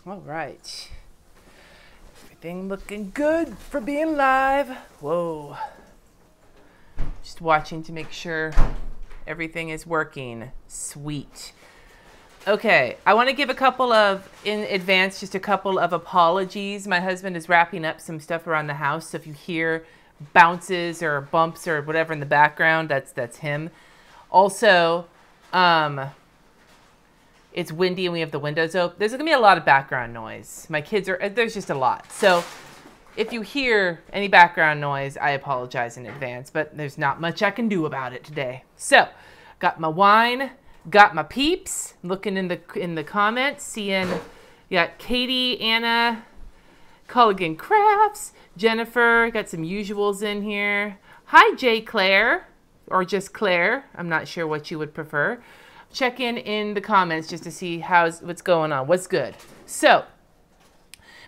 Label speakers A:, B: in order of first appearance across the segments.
A: All right. Everything looking good for being live. Whoa. Just watching to make sure everything is working. Sweet. Okay, I want to give in advance, just a couple of apologies. My husband is wrapping up some stuff around the house, so if you hear bounces or bumps or whatever in the background, that's him. Also, it's windy and we have the windows open. There's going to be a lot of background noise. My kids there's just a lot. So if you hear any background noise, I apologize in advance, but there's not much I can do about it today. So, got my wine. Got my peeps. Looking in the comments, seeing got Katie, Anna, Culligan Crafts, Jennifer. Got some usuals in here. Hi, J. Claire, or just Claire. I'm not sure what you would prefer. Check in the comments just to see what's going on. What's good? So,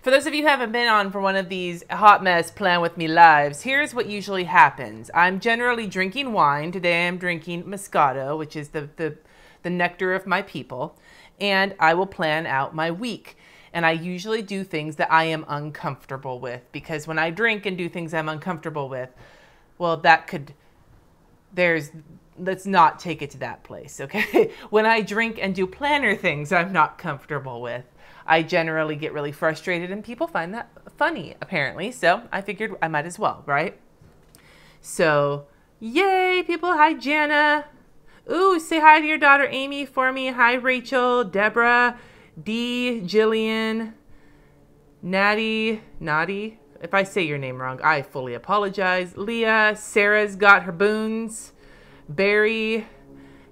A: for those of you who haven't been on for one of these Hot Mess Plan With Me lives, here's what usually happens. I'm generally drinking wine. Today I'm drinking Moscato, which is the nectar of my people, and I will plan out my week. And I usually do things that I am uncomfortable with, because when I drink and do things I'm uncomfortable with, well, let's not take it to that place, okay? When I drink and do planner things I'm not comfortable with, I generally get really frustrated, and people find that funny, apparently. So I figured I might as well, right? So, yay, people. Hi, Jana. Ooh, say hi to your daughter Amy for me. Hi, Rachel, Deborah, Dee, Jillian, Natty. If I say your name wrong, I fully apologize. Leah, Sarah's got her boons. Barry,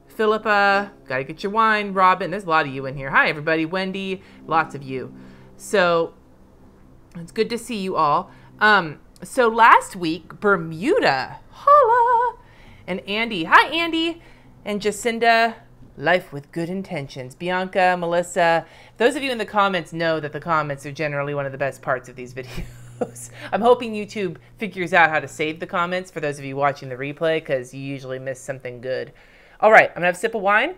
A: Philippa, gotta get your wine. Robin, there's a lot of you in here. Hi, everybody. Wendy, lots of you. So, it's good to see you all. So last week, Bermuda, holla, and Andy. Hi, Andy. And Jacinda, life with good intentions. Bianca, Melissa, those of you in the comments know that the comments are generally one of the best parts of these videos. I'm hoping YouTube figures out how to save the comments for those of you watching the replay, because you usually miss something good. All right, I'm going to have a sip of wine.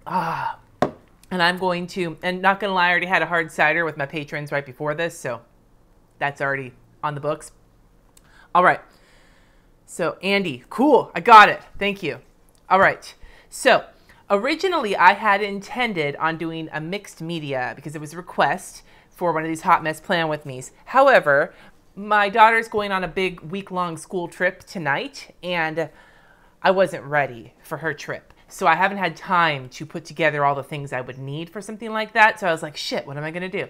A: And I'm going to, and not going to lie, I already had a hard cider with my patrons right before this, so that's already on the books. All right. So, Andy, cool. I got it. Thank you. All right. So, originally, I had intended on doing a mixed media because it was a request for one of these Hot Mess Plan With Me's. However, my daughter's going on a big week-long school trip tonight, and I wasn't ready for her trip. So, I haven't had time to put together all the things I would need for something like that. So, I was like, shit, what am I going to do?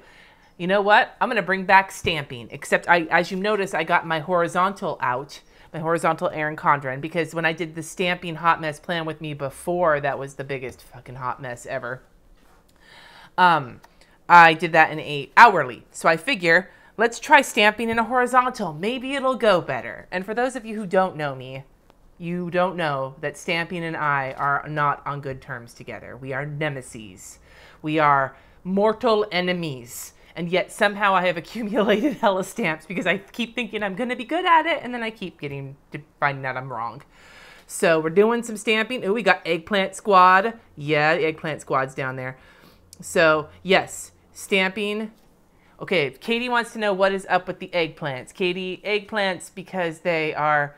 A: You know what? I'm going to bring back stamping, except as you notice, I got my horizontal out. My horizontal Erin Condren, because when I did the stamping Hot Mess Plan With Me before, that was the biggest fucking hot mess ever. I did that in hourly. So I figure, let's try stamping in a horizontal. Maybe it'll go better. And for those of you who don't know me, you don't know that stamping and I are not on good terms together. We are nemesis. We are mortal enemies. And yet somehow I have accumulated hella stamps because I keep thinking I'm going to be good at it. And then I keep finding out I'm wrong. So we're doing some stamping. Ooh, we got Eggplant Squad. Yeah, the Eggplant Squad's down there. So yes, stamping. Okay, Katie wants to know what is up with the eggplants. Katie, eggplants, because they are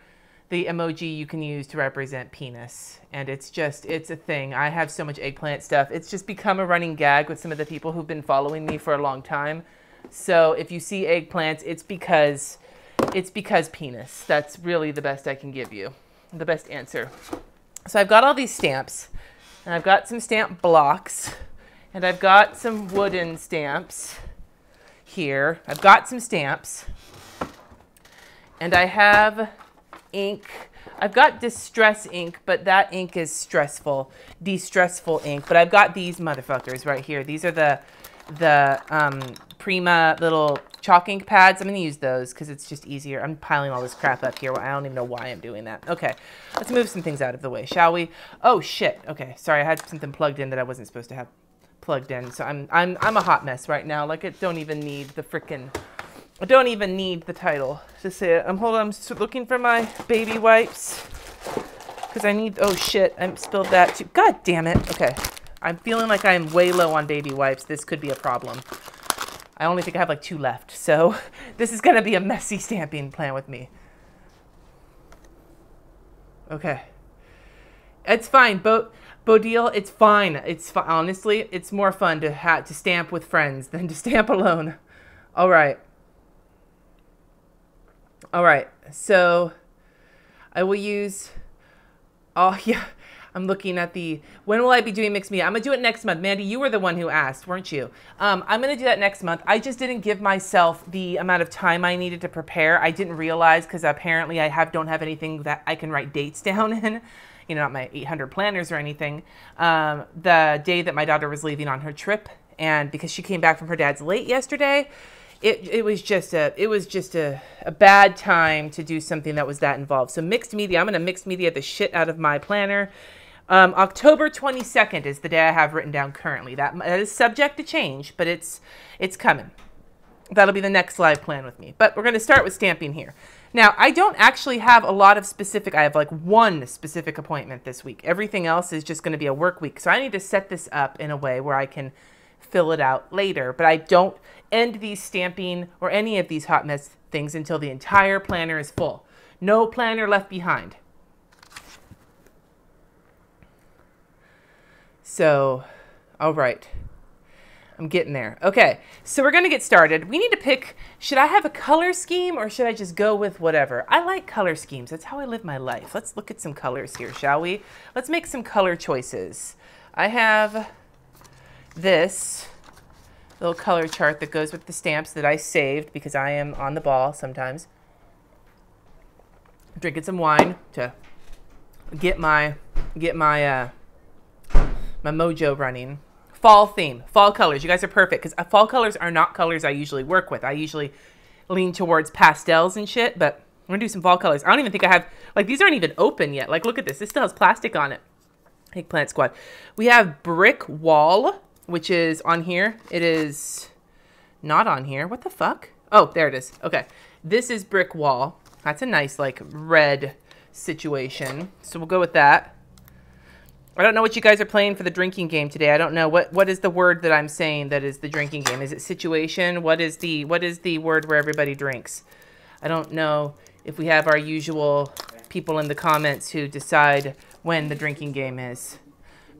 A: the emoji you can use to represent penis. And it's a thing. I have so much eggplant stuff. It's just become a running gag with some of the people who've been following me for a long time. So if you see eggplants, it's because penis. That's really the best I can give you. The best answer. So I've got all these stamps, and I've got some stamp blocks, and I've got some wooden stamps here. I've got some stamps, and I have ink. I've got distress ink, but that ink is stressful. De-stressful ink. But I've got these motherfuckers right here. These are the Prima little chalk ink pads. I'm going to use those because it's just easier. I'm piling all this crap up here. I don't even know why I'm doing that. Okay, let's move some things out of the way, shall we? Oh, shit. Okay, sorry. I had something plugged in that I wasn't supposed to have plugged in. So I'm a hot mess right now. Like, I don't even need the frickin'... I don't even need the title to say it. Hold on, I'm looking for my baby wipes. Because I need, oh shit, I spilled that too. God damn it. Okay, I'm feeling like I'm way low on baby wipes. This could be a problem. I only think I have like 2 left. So this is going to be a messy stamping plan with me. Okay. It's fine. Bodil, it's fine. It's honestly, it's more fun to stamp with friends than to stamp alone. All right. All right. So I will use, oh yeah, I'm looking at the, when will I be doing mixed media? I'm going to do it next month. Mandy, you were the one who asked, weren't you? I'm going to do that next month. I just didn't give myself the amount of time I needed to prepare. I didn't realize, because apparently I don't have anything that I can write dates down in, you know, not my 800 planners or anything. The day that my daughter was leaving on her trip, and because she came back from her dad's late yesterday, it was just a bad time to do something that was that involved. So mixed media, I'm going to mixed media the shit out of my planner. October 22nd is the day I have written down currently. That is subject to change, but it's coming. That'll be the next live plan with me. But we're going to start with stamping here. Now, I don't actually have a lot of specific, I have like 1 specific appointment this week. Everything else is just going to be a work week. So I need to set this up in a way where I can fill it out later. But I don't end these stamping or any of these hot mess things until the entire planner is full. No planner left behind. So, all right. I'm getting there. Okay, so we're going to get started. We need to pick, should I have a color scheme or should I just go with whatever? I like color schemes. That's how I live my life. Let's look at some colors here, shall we? Let's make some color choices. I have this little color chart that goes with the stamps that I saved because I am on the ball sometimes. I'm drinking some wine to get my mojo running. Fall theme, fall colors. You guys are perfect because fall colors are not colors I usually work with. I usually lean towards pastels and shit, but I'm going to do some fall colors. I don't even think I have, like, these aren't even open yet. Like, look at this. This still has plastic on it. Eggplant Squad. We have Brick Wall, which is on here. It is not on here. What the fuck? Oh, there it is. Okay. This is Brick Wall. That's a nice, like, red situation. So we'll go with that. I don't know what you guys are playing for the drinking game today. I don't know what is the word that I'm saying that is the drinking game. Is it situation? What is the word where everybody drinks? I don't know if we have our usual people in the comments who decide when the drinking game is.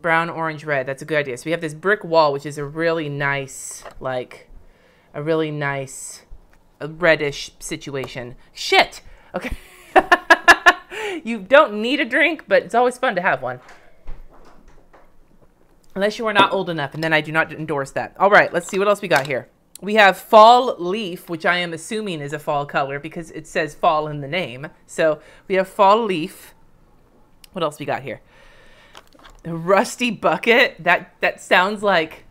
A: Brown, orange, red. That's a good idea. So we have this Brick Wall, which is a really nice, like, a reddish situation. Shit. Okay. You don't need a drink, but it's always fun to have one. Unless you are not old enough, and then I do not endorse that. All right, let's see what else we got here. We have Fall Leaf, which I am assuming is a fall color because it says fall in the name. So we have Fall Leaf. What else we got here? Rusty Bucket. That sounds like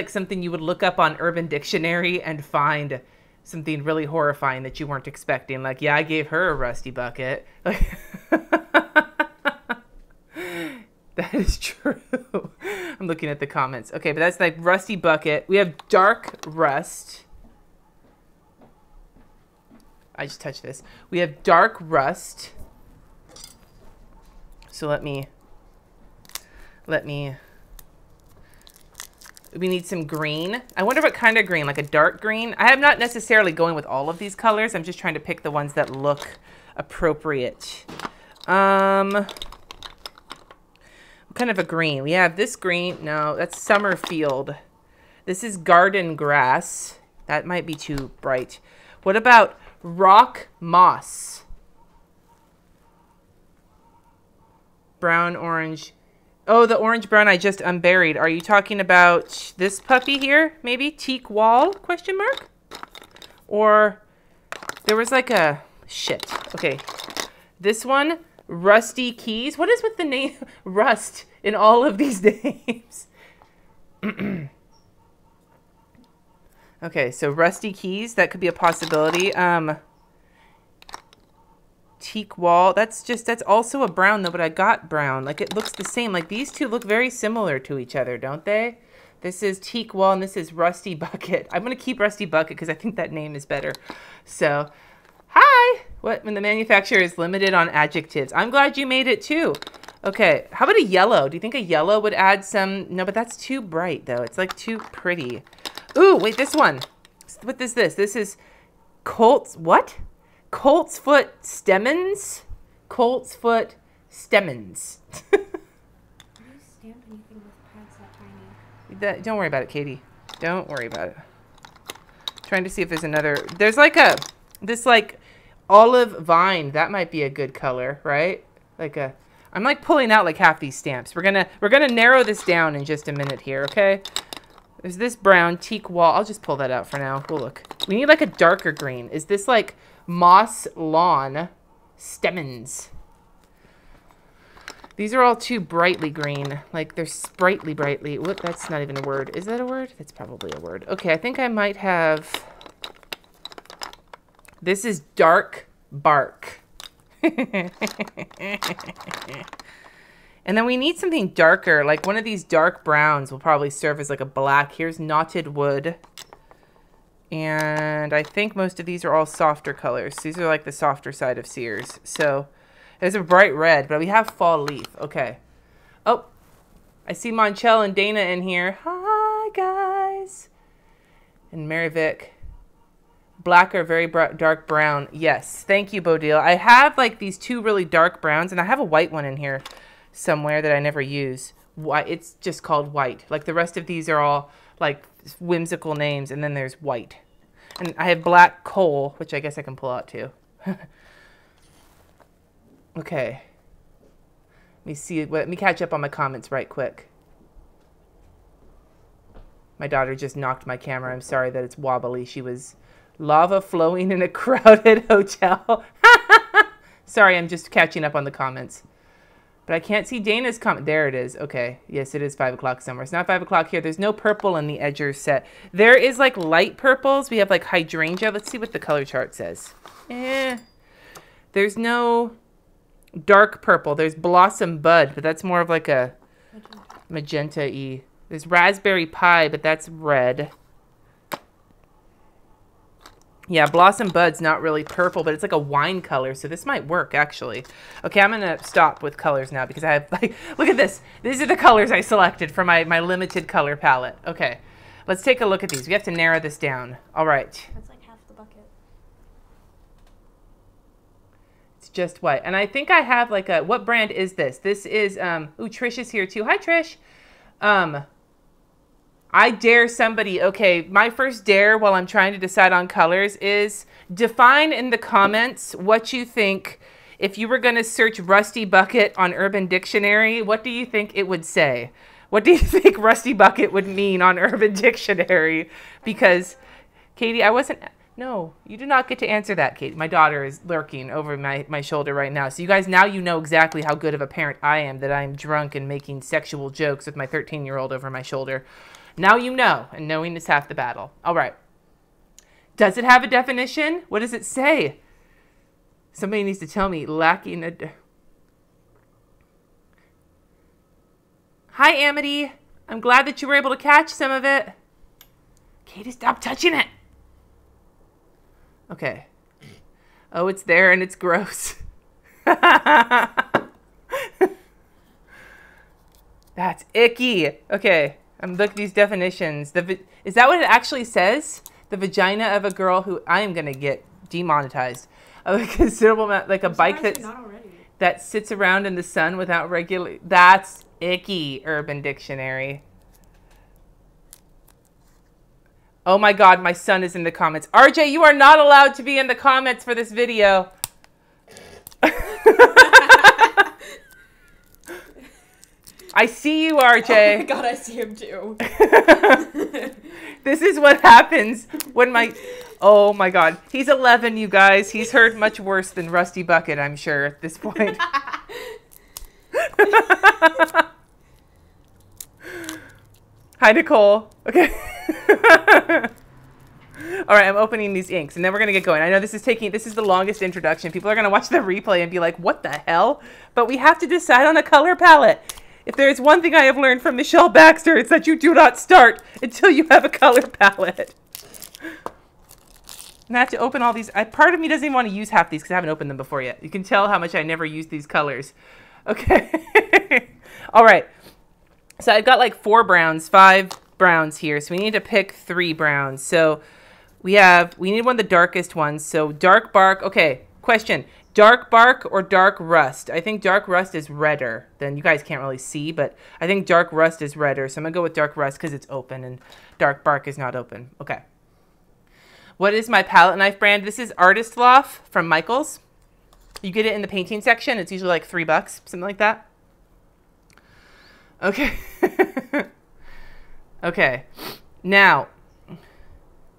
A: something you would look up on Urban Dictionary and find something really horrifying that you weren't expecting. Like, yeah, I gave her a rusty bucket. That is true. I'm looking at the comments. Okay, but that's like Rusty Bucket. We have Dark Rust. I just touched this. We have Dark Rust. So let me. We need some green. I wonder what kind of green, like a dark green. I am not necessarily going with all of these colors. I'm just trying to pick the ones that look appropriate. Kind of a green. We have this green. No, that's Summerfield. This is Garden Grass. That might be too bright. What about Rock Moss? Brown, orange. Oh, the orange brown I just unburied. Are you talking about this puppy here? Maybe Teak Wall? Question mark? Or there was like a shit. Okay. This one. Rusty Keys. What is with the name Rust in all of these names? Okay, so Rusty Keys, that could be a possibility. Teak Wall, that's also a brown though, but I got brown. Like, it looks the same. Like, these two look very similar to each other, don't they? This is Teak Wall and this is Rusty Bucket. I'm going to keep Rusty Bucket because I think that name is better. So, hi! What? When the manufacturer is limited on adjectives. I'm glad you made it too. Okay, how about a yellow? Do you think a yellow would add some? No, but that's too bright, though. It's like too pretty. Ooh, wait, this one. What is this? This is what? Colt's foot stamens? Colt's foot stamens.
B: How do you stamp anything with pads that tiny?
A: Don't worry about it, Katie. Don't worry about it. Trying to see if there's another. There's like this like olive vine. That might be a good color, right? Like a. I'm like pulling out like half these stamps. We're gonna narrow this down in just a minute here, okay? There's this brown teak wall. I'll just pull that out for now. We'll look. We need like a darker green. Is this like moss lawn stamens? These are all too brightly green. Like they're brightly. Whoop, that's not even a word. Is that a word? That's probably a word. Okay, I think I might have. This is dark bark. And then we need something darker, like one of these dark browns will probably serve as like a black. Here's knotted wood. And I think most of these are all softer colors. These are like the softer side of Sears. So there's a bright red, but we have fall leaf. Okay. Oh, I see Monchelle and Dana in here. Hi, guys. And Mary Vic. Black or very dark brown. Yes. Thank you, Bodil. I have like these two really dark browns, and I have a white one in here somewhere that I never use. It's just called white. Like the rest of these are all like whimsical names, and then there's white. And I have black coal, which I guess I can pull out too. Okay. Let me see. Let me catch up on my comments right quick. My daughter just knocked my camera. I'm sorry that it's wobbly. She was lava flowing in a crowded hotel. Sorry, I'm just catching up on the comments. But I can't see Dana's comment. There it is. Okay. Yes, it is 5 o'clock somewhere. It's not 5 o'clock here. There's no purple in the Edger set. There is like light purples. We have like hydrangea. Let's see what the color chart says. There's no dark purple. There's blossom bud, but that's more of like a magenta-y. There's raspberry pie, but that's red. Yeah, blossom bud's not really purple, but it's like a wine color, so this might work, actually. Okay, I'm going to stop with colors now because I have, like, look at this. These are the colors I selected for my limited color palette. Okay, let's take a look at these. We have to narrow this down. All right.
B: That's like half the bucket.
A: It's just white. And I think I have, like, a, what brand is this? This is, ooh, Trish is here, too. Hi, Trish. I dare somebody, okay, my first dare while I'm trying to decide on colors is define in the comments what you think. If you were going to search Rusty Bucket on Urban Dictionary, what do you think it would say? What do you think Rusty Bucket would mean on Urban Dictionary? Because, Katie, no, you do not get to answer that, Katie. My daughter is lurking over my shoulder right now. So you guys, now you know exactly how good of a parent I am, that I'm drunk and making sexual jokes with my 13-year-old over my shoulder. Now you know, and knowing is half the battle. All right. Does it have a definition? What does it say? Somebody needs to tell me. Lacking a... Hi, Amity. I'm glad that you were able to catch some of it. Katie, stop touching it. Okay. Oh, it's there and it's gross. That's icky. Okay. I'm looking at these definitions. Is that what it actually says? The vagina of a girl who... I am going to get demonetized. A considerable amount, like a bike that sits around in the sun without regular... That's icky, Urban Dictionary. Oh my God, my son is in the comments. RJ, you are not allowed to be in the comments for this video. I see you, RJ.
B: Oh my God, I see him too.
A: This is what happens when my... Oh my God. He's 11, you guys. He's heard much worse than Rusty Bucket, I'm sure, at this point. Hi, Nicole. Okay. All right, I'm opening these inks, and then we're going to get going. I know this is the longest introduction. People are going to watch the replay and be like, what the hell? But we have to decide on a color palette. If there is one thing I have learned from Michelle Baxter, it's that you do not start until you have a color palette. And I have to open all these. Part of me doesn't even want to use half these because I haven't opened them before yet. You can tell how much I never use these colors. Okay. All right. So I've got like 5 browns here. So we need to pick 3 browns. So we need one of the darkest ones. So dark bark. Okay. Question. Dark bark or dark rust? I think dark rust is redder than, you guys can't really see, but I think dark rust is redder. So I'm going to go with dark rust because it's open and dark bark is not open. Okay. What is my palette knife brand? This is Artist Loft from Michaels. You get it in the painting section. It's usually like $3, something like that. Okay. Okay. Now,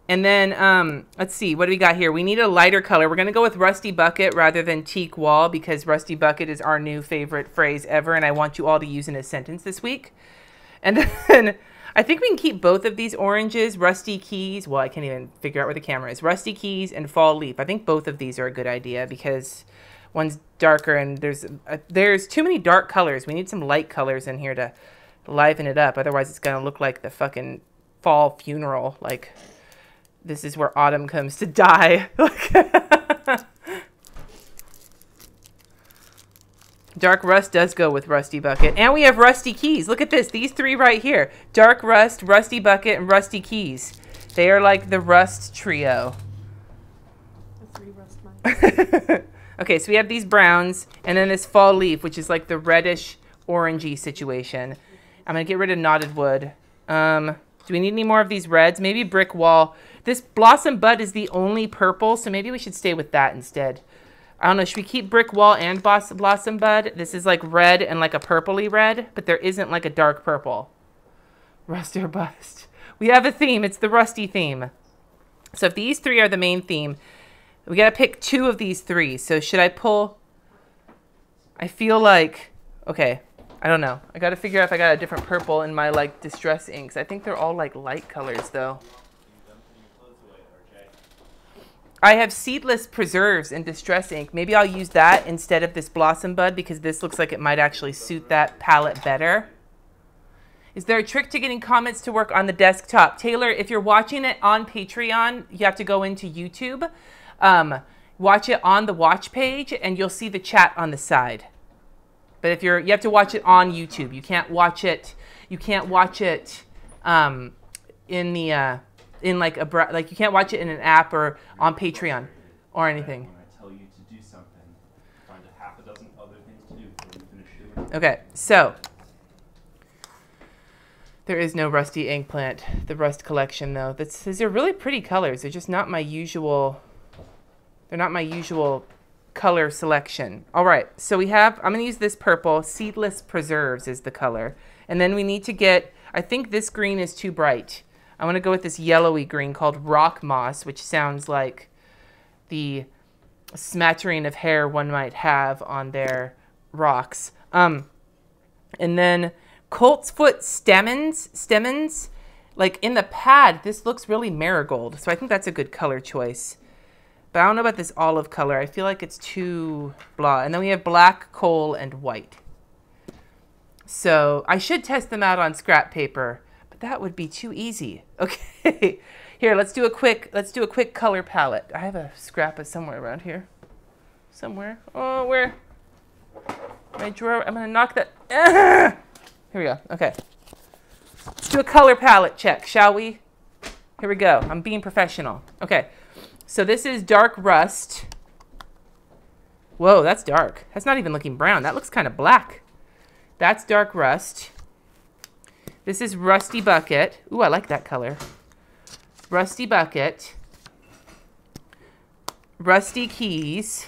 A: and then, let's see. What do we got here? We need a lighter color. We're going to go with Rusty Bucket rather than Teak Wall because Rusty Bucket is our new favorite phrase ever, and I want you all to use in a sentence this week. And then I think we can keep both of these oranges, Rusty Keys. Well, I can't even figure out where the camera is. Rusty Keys and Fall Leaf. I think both of these are a good idea because one's darker and there's too many dark colors. We need some light colors in here to liven it up. Otherwise, it's going to look like the fucking fall funeral. Like, this is where autumn comes to die. Dark rust does go with Rusty Bucket. And we have Rusty Keys. Look at this. These 3 right here. Dark rust, Rusty Bucket, and Rusty Keys. They are like the rust trio.
B: The 3 rust mines.
A: Okay, so we have these browns. And then this Fall Leaf, which is like the reddish orangey situation. I'm going to get rid of Knotted Wood. Do we need any more of these reds? Maybe Brick Wall. This Blossom Bud is the only purple, so maybe we should stay with that instead. I don't know. Should we keep Brick Wall and Blossom Bud? This is like red and like a purpley red, but there isn't like a dark purple. Rust or bust. We have a theme. It's the Rusty theme. So if these 3 are the main theme, we got to pick 2 of these 3. So should I pull? I feel like, okay, I don't know. I got to figure out if I got a different purple in my like distress inks. I think they're all like light colors though. I have Seedless Preserves in Distress Ink. Maybe I'll use that instead of this Blossom Bud because this looks like it might actually suit that palette better. Is there a trick to getting comments to work on the desktop? Taylor, if you're watching it on Patreon, you have to go into YouTube. Watch it on the watch page and you'll see the chat on the side. But if you have to watch it on YouTube. You can't watch it in the like you can't watch it in an app or on Patreon or anything.
C: When I tell you to do something, find a half a dozen other things to do before you finish doing it.
A: Okay, so there is no Rusty Ink Plant, the Rust Collection though. These are really pretty colors. They're just not my usual. They're not my usual color selection. All right, so I'm going to use this purple. Seedless Preserves is the color, and then we need to get. I think this green is too bright. I want to go with this yellowy green called Rock Moss, which sounds like the smattering of hair one might have on their rocks. And then Colt's Foot Stemons, like in the pad, this looks really marigold. So I think that's a good color choice. But I don't know about this olive color. I feel like it's too blah. And then we have black, coal, and white. So I should test them out on scrap paper. That would be too easy. Okay, here, let's do a quick color palette. I have a scrap of somewhere around here. Somewhere. Oh, where? My drawer. I'm gonna knock that. Here we go. Okay. Let's do a color palette check, shall we? Here we go. I'm being professional. Okay. So this is Dark Rust. Whoa, that's dark. That's not even looking brown. That looks kind of black. That's Dark Rust. This is Rusty Bucket. Ooh, I like that color. Rusty Bucket. Rusty Keys.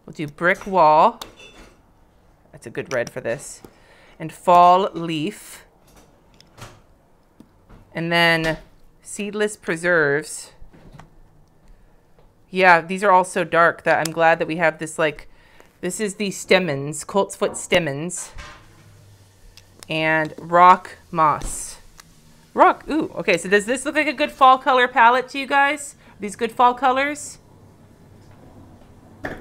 A: We'll do Brick Wall. That's a good red for this. And Fall Leaf. And then Seedless Preserves. Yeah, these are all so dark that I'm glad that we have this, like, this is the Stemons, Colt's Foot Stemons. And Rock Moss. Rock, ooh, okay, so does this look like a good fall color palette to you guys? Are these good fall colors?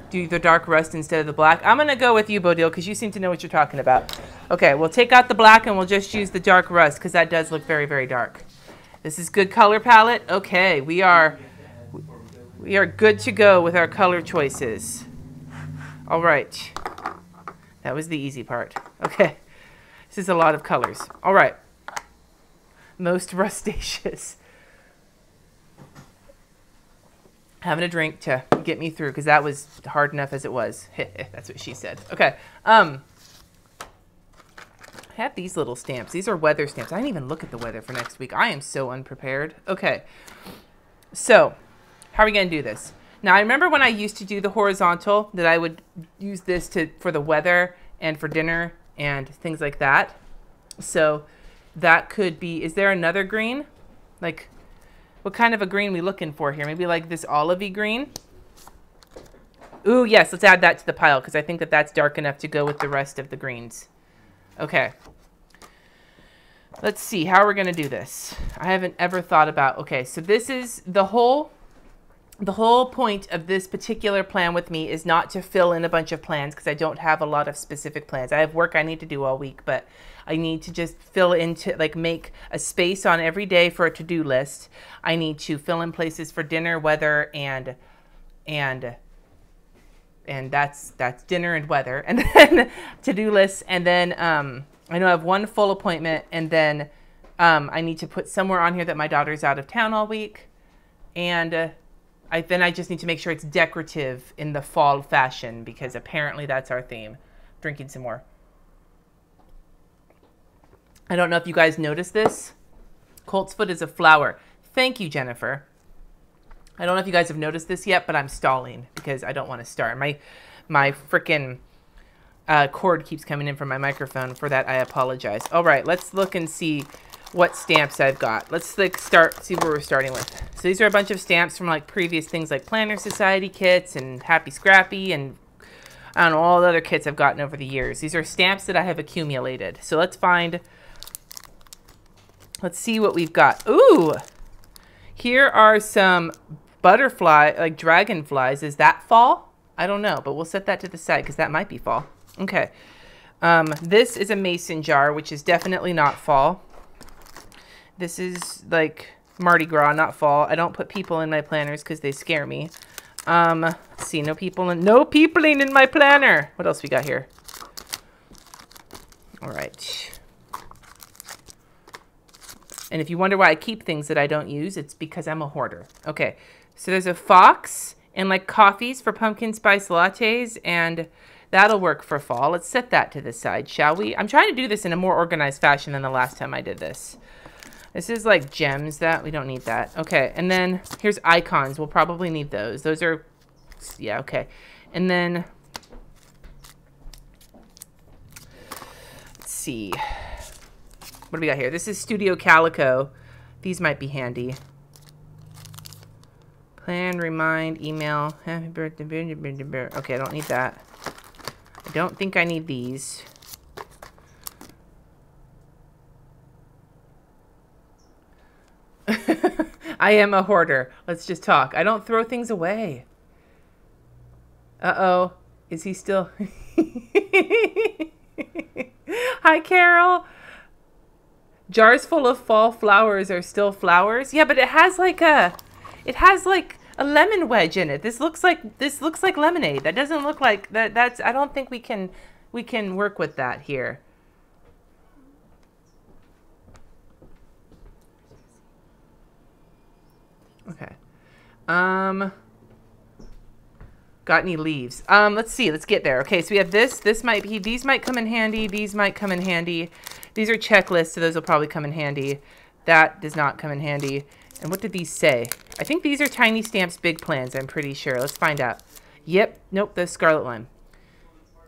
A: Do the dark rust instead of the black. I'm gonna go with you, Bodil, because you seem to know what you're talking about. Okay, we'll take out the black and we'll just use the dark rust, because that does look very, very dark. This is good color palette. Okay, we are good to go with our color choices. All right. That was the easy part. Okay. This is a lot of colors. All right. Most rustaceous. Having a drink to get me through because that was hard enough as it was. That's what she said. Okay. I have these little stamps. These are weather stamps. I didn't even look at the weather for next week. I am so unprepared. Okay. So, how are we going to do this? Now, I remember when I used to do the horizontal that I would use this for the weather and for dinner and things like that. So, that could be, is there another green? Like, what kind of a green are we looking for here? Maybe like this olivey green? Ooh, yes, let's add that to the pile because I think that that's dark enough to go with the rest of the greens. Okay. Let's see how we're going to do this. I haven't ever thought about, okay, so this is the whole point of this particular plan with me is not to fill in a bunch of plans because I don't have a lot of specific plans. I have work I need to do all week, but I need to just fill into, like, make a space on every day for a to-do list. I need to fill in places for dinner, weather, and that's dinner and weather, and then to-do lists, and then I know I have one full appointment, and then I need to put somewhere on here that my daughter's out of town all week, and then I just need to make sure it's decorative in the fall fashion because apparently that's our theme. Drinking some more. I don't know if you guys noticed this. Colt's foot is a flower. Thank you, Jennifer. I don't know if you guys have noticed this yet, but I'm stalling because I don't want to start. My frickin' cord keeps coming in from my microphone. For that, I apologize. All right, let's look and see what stamps I've got. Let's like see where we're starting with. So these are a bunch of stamps from like previous things like Planner Society kits and Happy Scrappy and I don't know, all the other kits I've gotten over the years. These are stamps that I have accumulated. So let's see what we've got. Ooh, here are some butterfly, like dragonflies. Is that fall? I don't know, but we'll set that to the side because that might be fall. Okay. This is a mason jar, which is definitely not fall. This is like Mardi Gras, not fall. I don't put people in my planners because they scare me. Let's see, no peopling in my planner. What else we got here? All right. And if you wonder why I keep things that I don't use, it's because I'm a hoarder. Okay, so there's a fox and like coffees for pumpkin spice lattes, and that'll work for fall. Let's set that to the side, shall we? I'm trying to do this in a more organized fashion than the last time I did this. This is like gems that we don't need that. Okay, and then here's icons. We'll probably need those. Those are, yeah, okay. And then, let's see. What do we got here? This is Studio Calico. These might be handy. Plan, remind, email. Happy birthday. Okay, I don't need that. I don't think I need these. I am a hoarder. Let's just talk. I don't throw things away. Uh-oh. Is he still... Hi, Carol. Jars full of fall flowers are still flowers. Yeah, but it has like a lemon wedge in it. This looks like lemonade. That doesn't look like that. I don't think we can work with that here. Okay. Got any leaves? Let's see. Let's get there. Okay, so we have this. These might come in handy. These might come in handy. These are checklists, so those will probably come in handy. That does not come in handy. And what did these say? I think these are Tiny Stamps Big Plans, I'm pretty sure. Let's find out. Yep. Nope, the scarlet one.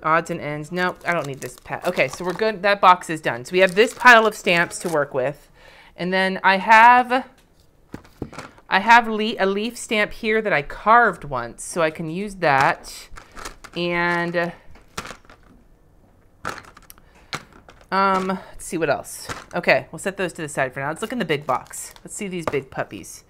A: Odds and ends. Nope, I don't need this pad. Okay, so we're good. That box is done. So we have this pile of stamps to work with. And then I have a leaf stamp here that I carved once, so I can use that. And let's see what else. Okay, we'll set those to the side for now. Let's look in the big box. Let's see these big puppies.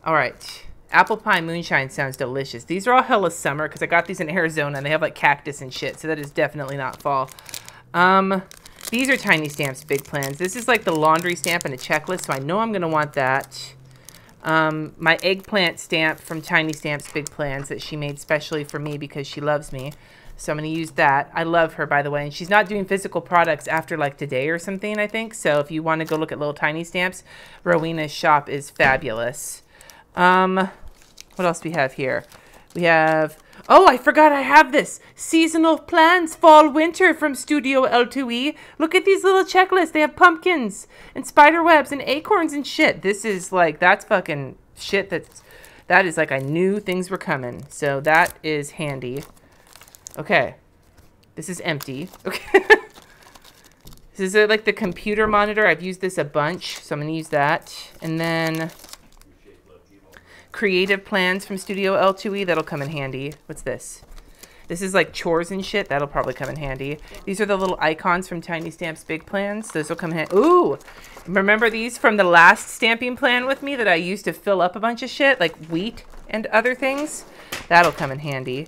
A: All right, apple pie moonshine sounds delicious. These are all hella summer because I got these in Arizona and they have like cactus and shit, so that is definitely not fall. These are Tiny Stamps Big Plans. This is like the laundry stamp and a checklist, so I know I'm gonna want that. My eggplant stamp from Tiny Stamps Big Plans that she made specially for me because she loves me. So I'm going to use that. I love her, by the way. And she's not doing physical products after like today or something, I think. So if you want to go look at little tiny stamps, Rowena's shop is fabulous. What else do we have here? We have, oh, I forgot I have this. Seasonal plans, fall, winter from Studio L2E. Look at these little checklists. They have pumpkins and spider webs and acorns and shit. This is like, that's fucking shit. That is like I knew things were coming. So that is handy. Okay. This is empty. Okay. This is like the computer monitor. I've used this a bunch, so I'm going to use that. And then creative plans from Studio L2E. That'll come in handy. What's this? This is like chores and shit. That'll probably come in handy. These are the little icons from Tiny Stamps Big Plans. Those will come in handy. Ooh! Remember these from the last stamping plan with me that I used to fill up a bunch of shit? Like wheat and other things? That'll come in handy.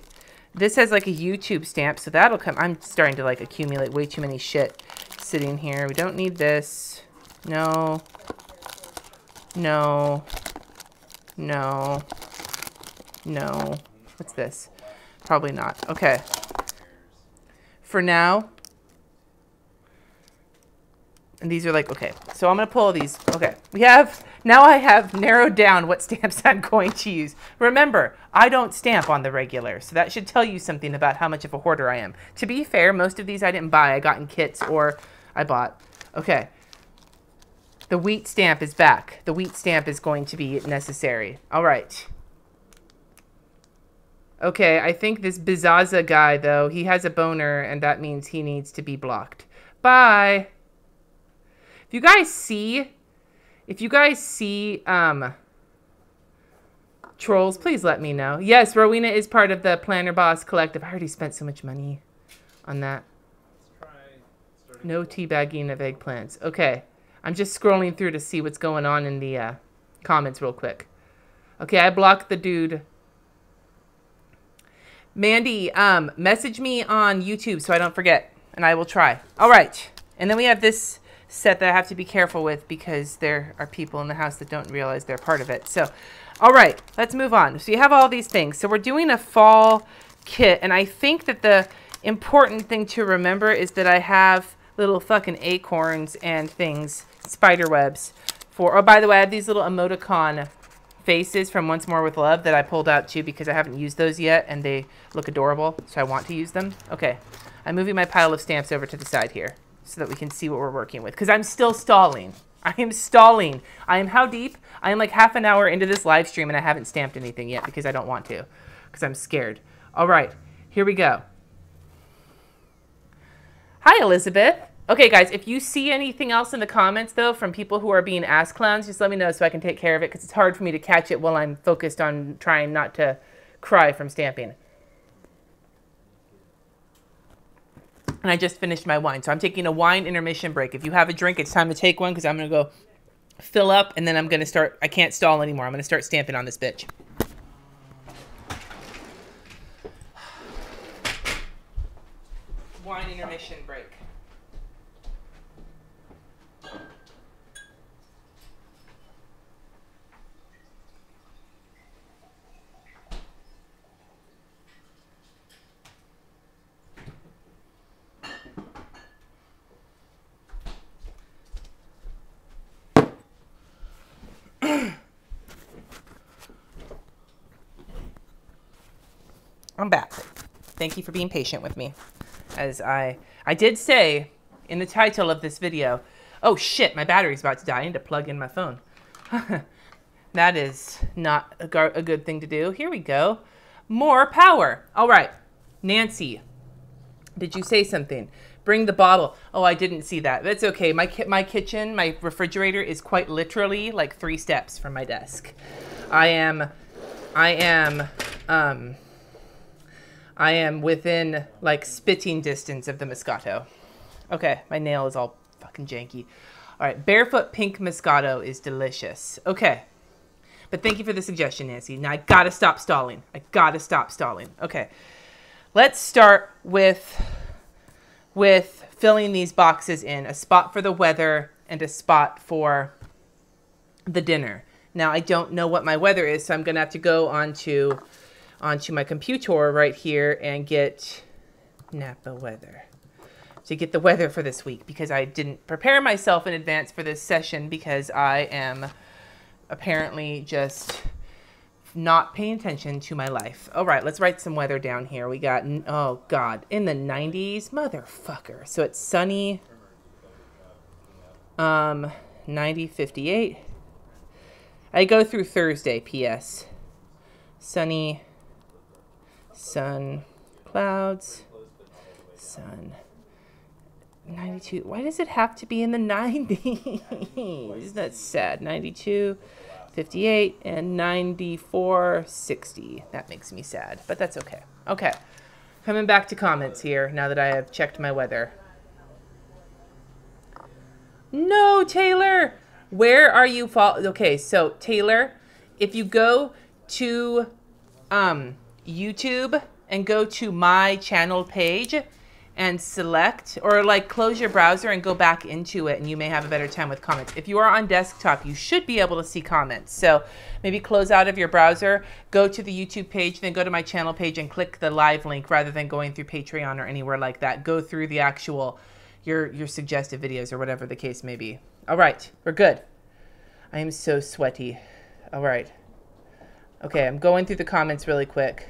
A: This has like a YouTube stamp, so that'll come. I'm starting to like accumulate way too many shit sitting here. We don't need this. No. No. No. No. What's this? Probably not. Okay. For now. And these are like, okay. So I'm going to pull these. Okay. Now I have narrowed down what stamps I'm going to use. Remember, I don't stamp on the regular. So that should tell you something about how much of a hoarder I am. To be fair, most of these I didn't buy. I got in kits or I bought. Okay. The wheat stamp is back. The wheat stamp is going to be necessary. All right. Okay, I think this Bizaza guy, though, he has a boner, and that means he needs to be blocked. Bye. If you guys see trolls, please let me know. Yes, Rowena is part of the Planner Boss Collective. I already spent so much money on that. No teabagging of eggplants. Okay. I'm just scrolling through to see what's going on in the comments real quick. Okay, I blocked the dude. Mandy, message me on YouTube so I don't forget, and I will try. All right. And then we have this set that I have to be careful with because there are people in the house that don't realize they're part of it. So, all right, let's move on. So you have all these things. So we're doing a fall kit, and I think that the important thing to remember is that I have little fucking acorns and things, spider webs for, oh, by the way, I have these little emoticon faces from Once More With Love that I pulled out too because I haven't used those yet and they look adorable, so I want to use them. Okay, I'm moving my pile of stamps over to the side here so that we can see what we're working with because I'm still stalling. I am stalling. I am how deep? I am like half an hour into this live stream and I haven't stamped anything yet because I don't want to because I'm scared. All right, here we go. Hi, Elizabeth. Okay, guys, if you see anything else in the comments, though, from people who are being ass clowns, just let me know so I can take care of it, because it's hard for me to catch it while I'm focused on trying not to cry from stamping. And I just finished my wine, so I'm taking a wine intermission break. If you have a drink, it's time to take one, because I'm going to go fill up, and then I'm going to start, I can't stall anymore. I'm going to start stamping on this bitch. Wine intermission break. I'm back. Thank you for being patient with me. As I did say in the title of this video, oh shit, my battery's about to die. I need to plug in my phone. That is not a good thing to do. Here we go. More power. All right. Nancy, did you say something? Bring the bottle. Oh, I didn't see that. That's okay. My kitchen, my refrigerator is quite literally like 3 steps from my desk. I am within like spitting distance of the Moscato. Okay, my nail is all fucking janky. All right, barefoot pink Moscato is delicious. Okay, but thank you for the suggestion, Nancy. Now I gotta stop stalling. Okay, let's start with filling these boxes in. A spot for the weather and a spot for the dinner. Now I don't know what my weather is, so I'm gonna have to go onto my computer right here and get Napa weather. To get the weather for this week, because I didn't prepare myself in advance for this session because I am apparently just not paying attention to my life. All right, let's write some weather down here. We got, oh God, in the 90s, motherfucker. So it's sunny, 90, 58. I go through Thursday, P.S. Sunny, sun, clouds, sun. 92. Why does it have to be in the 90s? That's sad. 92, 58, and 94, 60. That makes me sad, but that's okay. Okay. Coming back to comments here now that I have checked my weather. No, Taylor. Where are you? Okay, so Taylor, if you go to YouTube and go to my channel page and select, or like close your browser and go back into it, and you may have a better time with comments. If you are on desktop, you should be able to see comments. So maybe close out of your browser, go to the YouTube page, then go to my channel page and click the live link rather than going through Patreon or anywhere like that. Go through the actual, your suggested videos or whatever the case may be. All right, we're good. I am so sweaty. All right. Okay, I'm going through the comments really quick.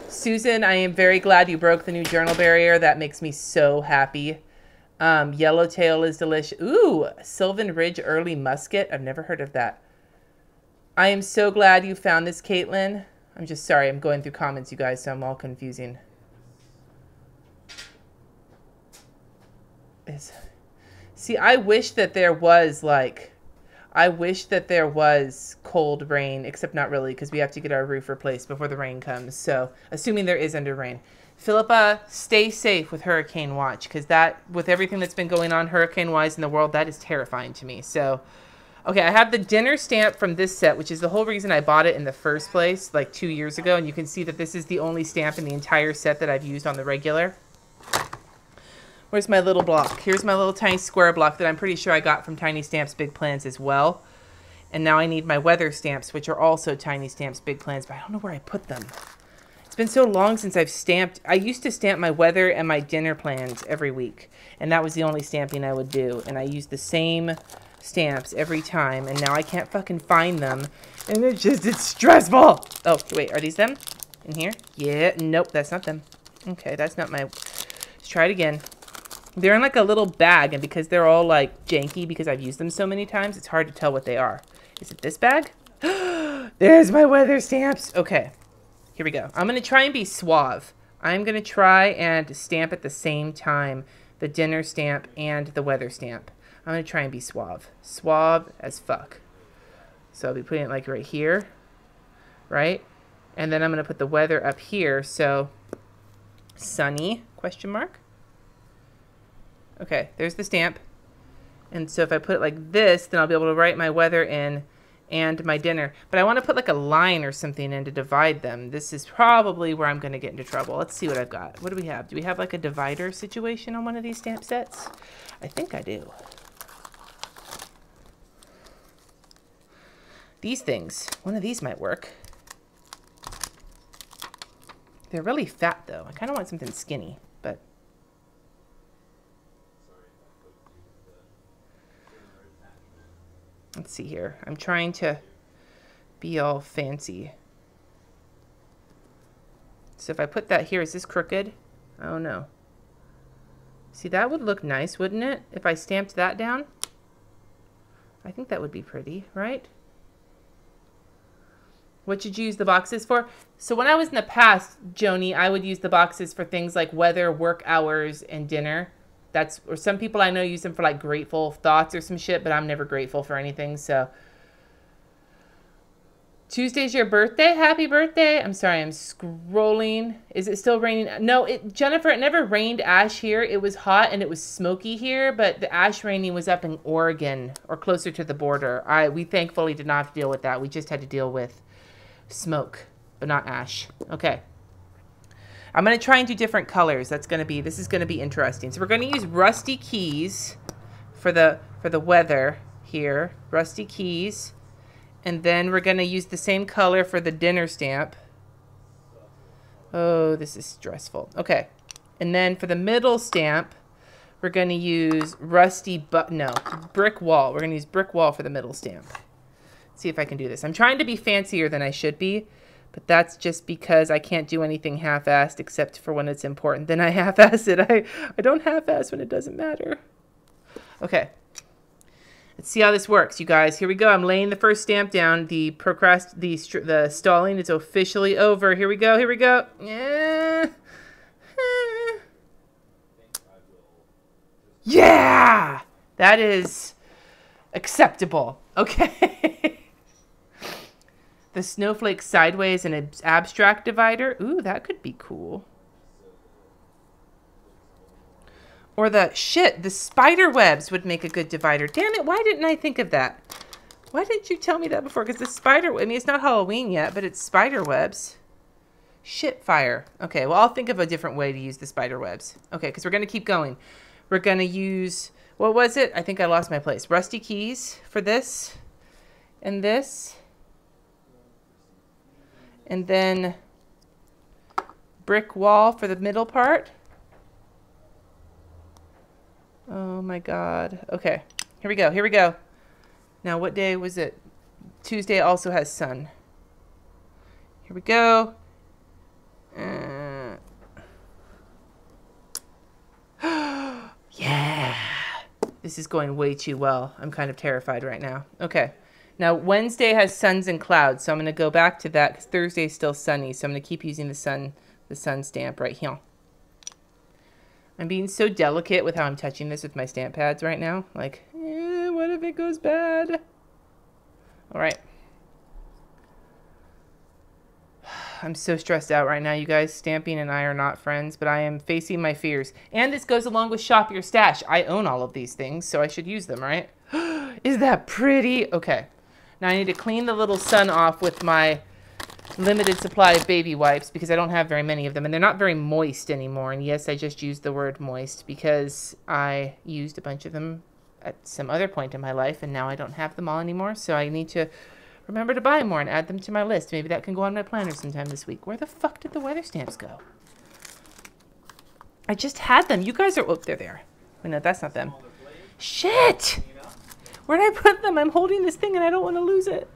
A: Susan, I am very glad you broke the new journal barrier. That makes me so happy. Yellowtail is delicious. Ooh, Sylvan Ridge Early Musket. I've never heard of that. I am so glad you found this, Caitlin. I'm just sorry. I'm going through comments, you guys, so I'm all confusing. See, I wish that there was, like... I wish that there was cold rain, except not really, because we have to get our roof replaced before the rain comes. So, assuming there is under rain. Philippa, stay safe with hurricane watch, because that, with everything that's been going on hurricane-wise in the world, that is terrifying to me. So, okay, I have the dinner stamp from this set, which is the whole reason I bought it in the first place, like 2 years ago. And you can see that this is the only stamp in the entire set that I've used on the regular. Where's my little block? Here's my little tiny square block that I'm pretty sure I got from Tiny Stamps Big Plans as well. And now I need my weather stamps, which are also Tiny Stamps Big Plans, but I don't know where I put them. It's been so long since I've stamped. I used to stamp my weather and my dinner plans every week, and that was the only stamping I would do. And I used the same stamps every time, and now I can't fucking find them. And it's stressful. Oh, wait, are these them? In here? Yeah, nope, that's not them. Okay, that's not my... Let's try it again. They're in like a little bag, and because they're all like janky because I've used them so many times, it's hard to tell what they are. Is it this bag? There's my weather stamps. Okay, here we go. I'm going to try and be suave. I'm going to try and stamp at the same time the dinner stamp and the weather stamp. I'm going to try and be suave. Suave as fuck. So I'll be putting it like right here, right? And then I'm going to put the weather up here. So sunny, question mark. Okay, there's the stamp. And so if I put it like this, then I'll be able to write my weather in and my dinner. But I want to put like a line or something in to divide them. This is probably where I'm going to get into trouble. Let's see what I've got. What do we have? Do we have like a divider situation on one of these stamp sets? I think I do. These things, one of these might work. They're really fat though. I kind of want something skinny, but... Let's see here. I'm trying to be all fancy. So if I put that here, is this crooked? Oh no. See, that would look nice, wouldn't it? If I stamped that down? I think that would be pretty, right? What should you use the boxes for? So when I was in the past, Joni, I would use the boxes for things like weather, work hours, and dinner. That's, or some people I know use them for like grateful thoughts or some shit, but I'm never grateful for anything, so. Tuesday's your birthday? Happy birthday. I'm sorry, I'm scrolling. Is it still raining? No, Jennifer, it never rained ash here. It was hot and it was smoky here, but the ash raining was up in Oregon or closer to the border. We thankfully did not have to deal with that. We just had to deal with smoke, but not ash. Okay. I'm going to try and do different colors. This is going to be interesting. So we're going to use Rusty Keys for the weather here. Rusty Keys. And then we're going to use the same color for the dinner stamp. Oh, this is stressful. Okay. And then for the middle stamp, we're going to use brick wall. We're going to use brick wall for the middle stamp. Let's see if I can do this. I'm trying to be fancier than I should be, but that's just because I can't do anything half-assed except for when it's important. Then I half-ass it. I don't half-ass when it doesn't matter. Okay. Let's see how this works, you guys. Here we go. I'm laying the first stamp down. The stalling is officially over. Here we go. Here we go. Yeah! That is acceptable. Okay. The snowflake sideways and an abstract divider. Ooh, that could be cool. Or the spider webs would make a good divider. Damn it, why didn't I think of that? Why didn't you tell me that before? Because it's not Halloween yet, but it's spider webs. Shit fire. Okay, well, I'll think of a different way to use the spider webs. Okay, because we're going to keep going. We're going to use, what was it? I think I lost my place. Rusty keys for this and this. And then brick wall for the middle part. Oh my God. Okay, here we go. Here we go. Now, what day was it? Tuesday also has sun. Here we go. Yeah. This is going way too well. I'm kind of terrified right now. Okay. Now, Wednesday has suns and clouds, so I'm going to go back to that because Thursday is still sunny. So I'm going to keep using the sun stamp right here. I'm being so delicate with how I'm touching this with my stamp pads right now. Like, what if it goes bad? All right. I'm so stressed out right now, you guys. Stamping and I are not friends, but I am facing my fears. And this goes along with Shop Your Stash. I own all of these things, so I should use them, right? Is that pretty? Okay. Now I need to clean the little sun off with my limited supply of baby wipes because I don't have very many of them, and they're not very moist anymore. And yes, I just used the word moist because I used a bunch of them at some other point in my life, and now I don't have them all anymore, so I need to remember to buy more and add them to my list. Maybe that can go on my planner sometime this week. Where the fuck did the weather stamps go? I just had them. You guys are... Oh, they're there. Wait, no, that's not them. Shit! Where did I put them? I'm holding this thing and I don't want to lose it.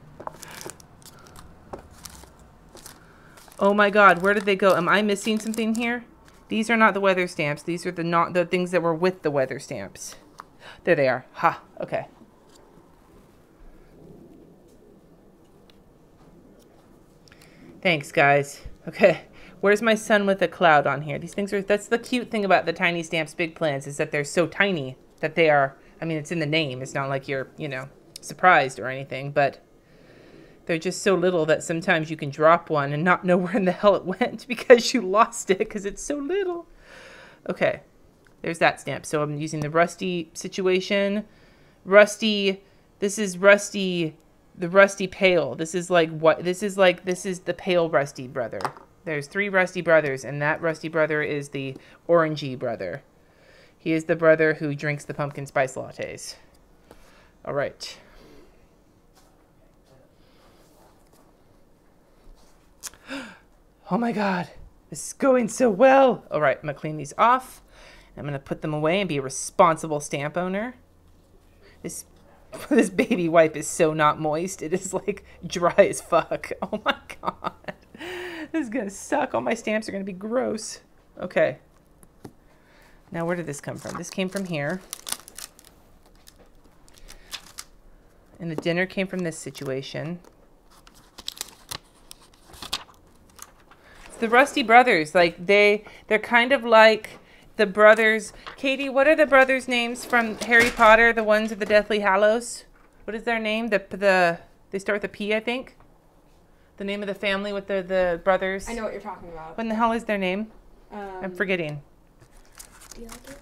A: Oh my God, where did they go? Am I missing something here? These are not the weather stamps. These are the things that were with the weather stamps. There they are. Ha, okay. Thanks, guys. Okay, where's my sun with a cloud on here? These things are, that's the cute thing about the Tiny Stamps Big Plans is that they're so tiny that they are, I mean, it's in the name. It's not like you're, you know, surprised or anything, but they're just so little that sometimes you can drop one and not know where in the hell it went because you lost it because it's so little. Okay, there's that stamp. So I'm using the Rusty situation. Rusty, this is Rusty... The Rusty Pale. This is like what? This is the pale Rusty brother. There's 3 Rusty brothers, and that Rusty brother is the orangey brother. He is the brother who drinks the pumpkin spice lattes. All right. Oh my God. This is going so well. All right, I'm going to clean these off. I'm going to put them away and be a responsible stamp owner. This baby wipe is so not moist. It is like dry as fuck. Oh my God. This is going to suck. All my stamps are going to be gross. Okay. Now where did this come from? This came from here. And the dinner came from this situation. It's the Rusty brothers. Like they're kind of like the brothers. Katie, what are the brothers' names from Harry Potter? The ones of the Deathly Hallows? What is their name? They start with a P, I think. The name of the family with the brothers.
B: I know what you're talking about.
A: What in the hell is their name? I'm forgetting.
B: Do you like it?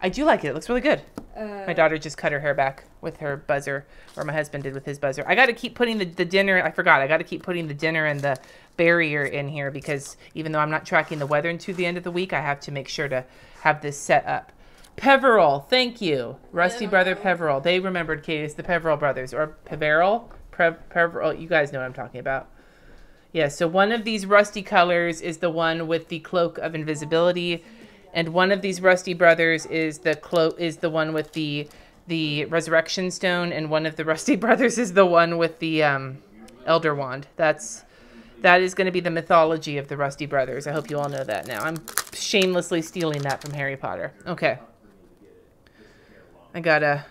A: I do like it. It looks really good. My daughter just cut her hair back with her buzzer, or my husband did with his buzzer. I got to keep putting the dinner. I forgot. I got to keep putting the dinner and the barrier in here because even though I'm not tracking the weather into the end of the week, I have to make sure to have this set up. Peveril, thank you. Rusty brother Peveril. They remembered, Katie. It's the Peveril brothers. Or Peveril? Peveril. You guys know what I'm talking about. Yeah, so one of these rusty colors is the one with the cloak of invisibility, and one of these rusty brothers is the one with the resurrection stone, and one of the rusty brothers is the one with the elder wand. That is going to be the mythology of the rusty brothers. I hope you all know that now. I'm shamelessly stealing that from Harry Potter. Okay. I gotta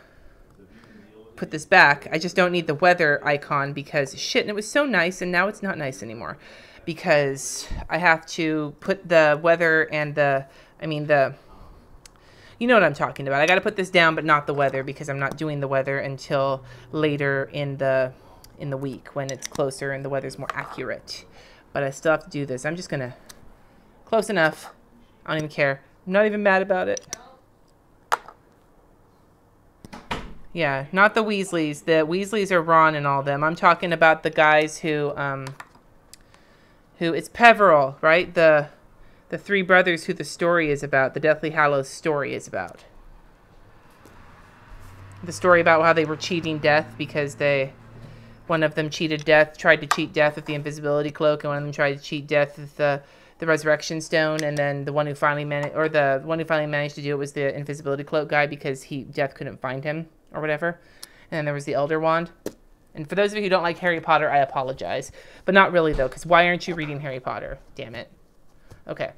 A: put this back. I just don't need the weather icon because shit, and it was so nice, and now it's not nice anymore because I have to put the weather and you know what I'm talking about. I got to put this down, but not the weather, because I'm not doing the weather until later in the week when it's closer and the weather's more accurate. But I still have to do this. I'm just gonna close enough. I don't even care. I'm not even mad about it. Yeah, not the Weasleys. The Weasleys are Ron and all them. I'm talking about the guys who it's Peveril, right? The three brothers who the story is about, the Deathly Hallows story is about. The story about how they were cheating death because one of them tried to cheat death with the invisibility cloak, and one of them tried to cheat death with the resurrection stone, and then the one who finally managed to do it was the invisibility cloak guy because death couldn't find him or whatever. And then there was the elder wand. And for those of you who don't like Harry Potter, I apologize, but not really though, because why aren't you reading Harry Potter? Damn it. Okay.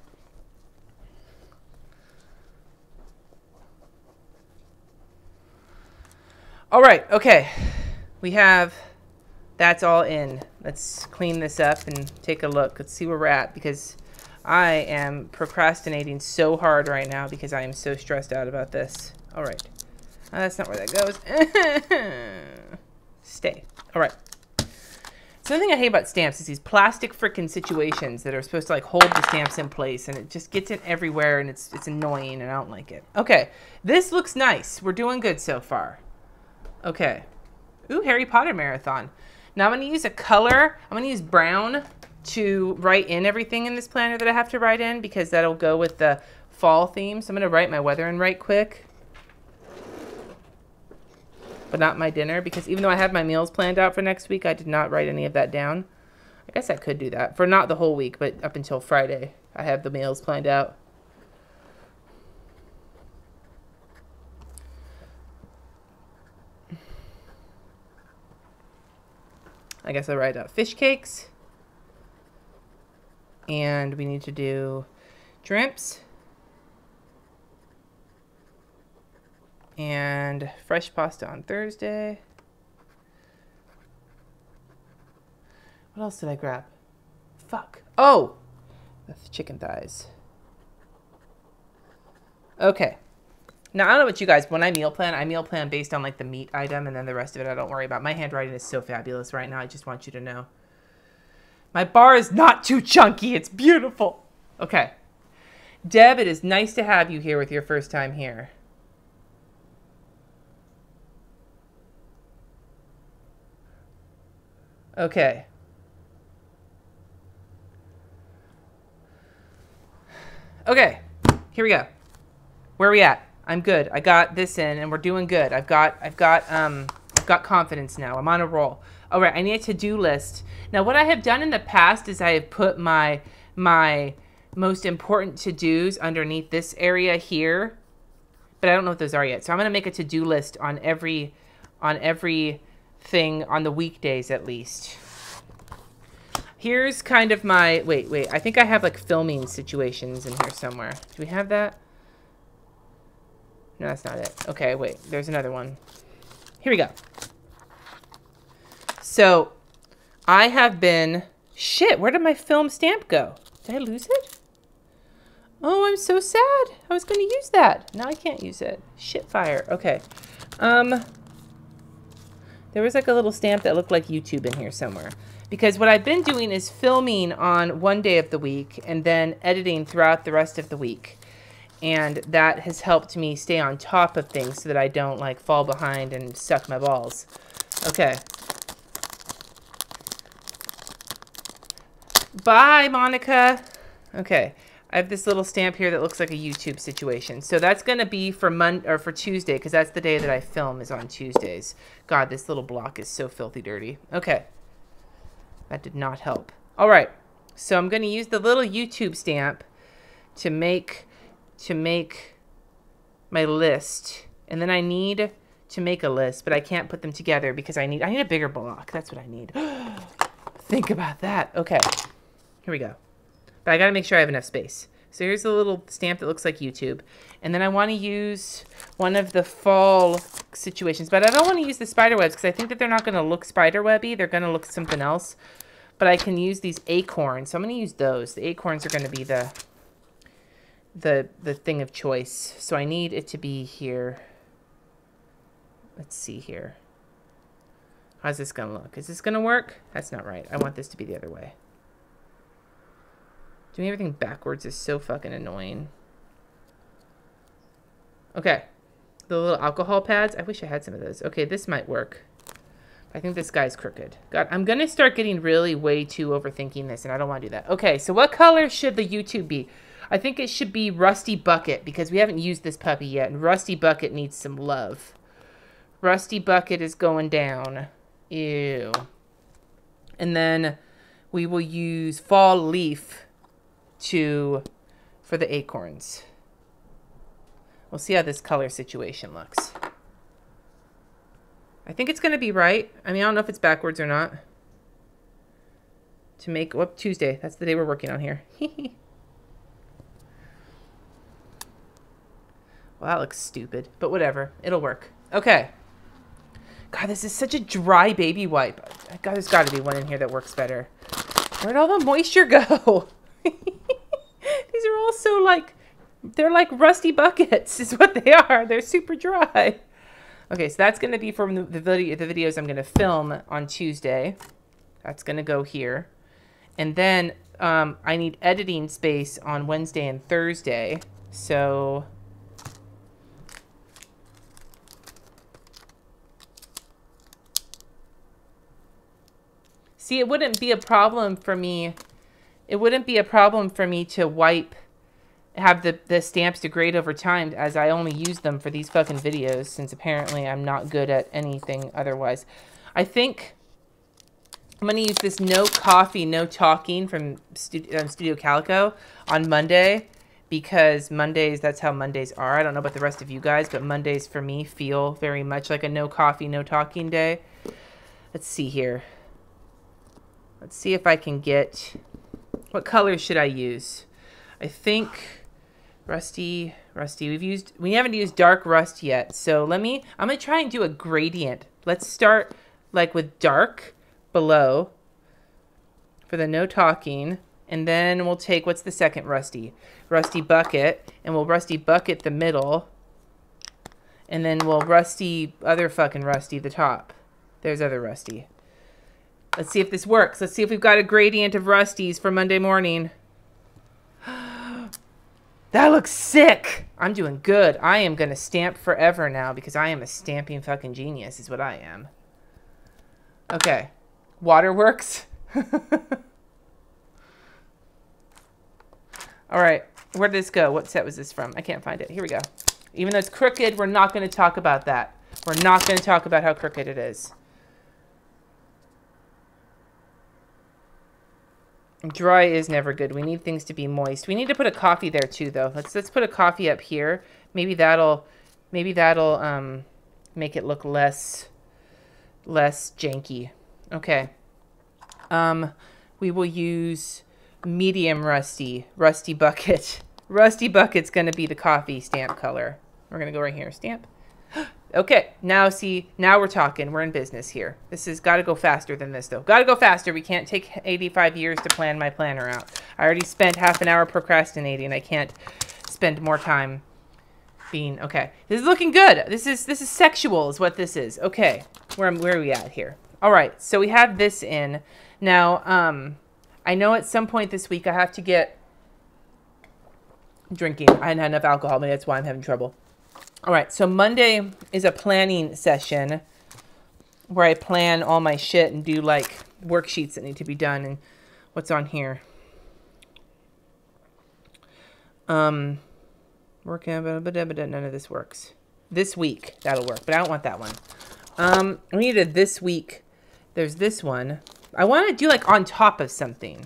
A: All right. Okay. That's all in. Let's clean this up and take a look. Let's see where we're at, because I am procrastinating so hard right now because I am so stressed out about this. All right. That's not where that goes. Stay. All right. So the thing I hate about stamps is these plastic frickin' situations that are supposed to like hold the stamps in place, and it just gets it everywhere, and it's annoying, and I don't like it. Okay. This looks nice. We're doing good so far. Okay. Ooh, Harry Potter marathon. Now I'm going to use a color. I'm going to use brown to write in everything in this planner that I have to write in, because that'll go with the fall theme. So I'm going to write my weather in right quick. But not my dinner, because even though I have my meals planned out for next week, I did not write any of that down. I guess I could do that. For not the whole week, but up until Friday, I have the meals planned out. I guess I'll write out fish cakes. And we need to do shrimps. And fresh pasta on Thursday. What else did I grab? Fuck. Oh! That's chicken thighs. Okay. Now, I don't know about you guys, but when I meal plan based on like the meat item, and then the rest of it I don't worry about. My handwriting is so fabulous right now. I just want you to know. My bar is not too chunky. It's beautiful. Okay. Deb, it is nice to have you here with your first time here. Okay. Okay. Here we go. Where are we at? I'm good. I got this in, and we're doing good. I've got confidence now. I'm on a roll. All right. I need a to-do list. Now, what I have done in the past is I have put my most important to-dos underneath this area here, but I don't know what those are yet. So I'm going to make a to-do list on every thing on the weekdays at least. Here's kind of my, wait, I think I have like filming situations in here somewhere. Do we have that? No, that's not it. Okay, wait, there's another one. Here we go. So I have been, shit, where did my film stamp go? Did I lose it? Oh, I'm so sad. I was going to use that. Now I can't use it. Shit fire. Okay. There was like a little stamp that looked like YouTube in here somewhere. Because what I've been doing is filming on one day of the week and then editing throughout the rest of the week. And that has helped me stay on top of things so that I don't like fall behind and suck my balls. Okay. Bye, Monica. Okay. I have this little stamp here that looks like a YouTube situation. So that's going to be for for Tuesday, because that's the day that I film, is on Tuesdays. God, this little block is so filthy dirty. Okay. That did not help. All right. So I'm going to use the little YouTube stamp to make my list. And then I need to make a list, but I can't put them together because I need a bigger block. That's what I need. Think about that. Okay. Here we go. But I got to make sure I have enough space. So here's a little stamp that looks like YouTube. And then I want to use one of the fall situations. But I don't want to use the spider webs because I think that they're not going to look spider webby. They're going to look something else. But I can use these acorns. So I'm going to use those. The acorns are going to be the thing of choice. So I need it to be here. Let's see here. How's this going to look? Is this going to work? That's not right. I want this to be the other way. Doing everything backwards is so fucking annoying. Okay. The little alcohol pads. I wish I had some of those. Okay, this might work. I think this guy's crooked. God, I'm going to start getting really way too overthinking this, and I don't want to do that. Okay, so what color should the YouTube be? I think it should be Rusty Bucket, because we haven't used this puppy yet, and Rusty Bucket needs some love. Rusty Bucket is going down. Ew. And then we will use Fall Leaf for the acorns. We'll see how this color situation looks. I think it's going to be right. I mean, I don't know if it's backwards or not. To make, whoop, Tuesday. That's the day we're working on here. Well, that looks stupid, but whatever. It'll work. Okay. God, this is such a dry baby wipe. God, there's got to be one in here that works better. Where'd all the moisture go? These are all so like, they're like rusty buckets is what they are. They're super dry. Okay, so that's going to be from the videos I'm going to film on Tuesday. That's going to go here. And then I need editing space on Wednesday and Thursday. So see, it wouldn't be a problem for me. It wouldn't be a problem for me to have the stamps degrade over time, as I only use them for these fucking videos, since apparently I'm not good at anything otherwise. I think I'm going to use this No Coffee, No Talking from Studio Calico on Monday, because Mondays, that's how Mondays are. I don't know about the rest of you guys, but Mondays for me feel very much like a No Coffee, No Talking day. Let's see here. Let's see if I can get... What color should I use? I think rusty. We haven't used dark rust yet. So I'm going to try and do a gradient. Let's start like with dark below for the No Talking. And then we'll take, what's the second rusty? Rusty Bucket. And we'll Rusty Bucket the middle. And then we'll other fucking rusty the top. There's other rusty. Let's see if this works. Let's see if we've got a gradient of rusties for Monday morning. That looks sick. I'm doing good. I am going to stamp forever now because I am a stamping fucking genius is what I am. Okay. Waterworks. All right. Where did this go? What set was this from? I can't find it. Here we go. Even though it's crooked, we're not going to talk about that. We're not going to talk about how crooked it is. Dry is never good. We need things to be moist. We need to put a coffee there too, though. Let's put a coffee up here. Maybe that'll make it look less janky. Okay. We will use medium rusty bucket. Rusty bucket's gonna be the coffee stamp color. We're gonna go right here. Stamp. Okay, now we're talking. We're in business here. This has got to go faster than this, though. Got to go faster. We can't take 85 years to plan my planner out. I already spent half an hour procrastinating. I can't spend more time being... Okay, this is looking good. This is sexual is what this is. Okay, where are we at here? All right, so we have this in. Now, I know at some point this week I have to get drinking. I hadn't had enough alcohol. Maybe that's why I'm having trouble. All right, so Monday is a planning session where I plan all my shit and do like worksheets that need to be done. And what's on here? Working, but none of this works. This week, that'll work, but I don't want that one. We needed this week. There's this one. I want to do like on top of something.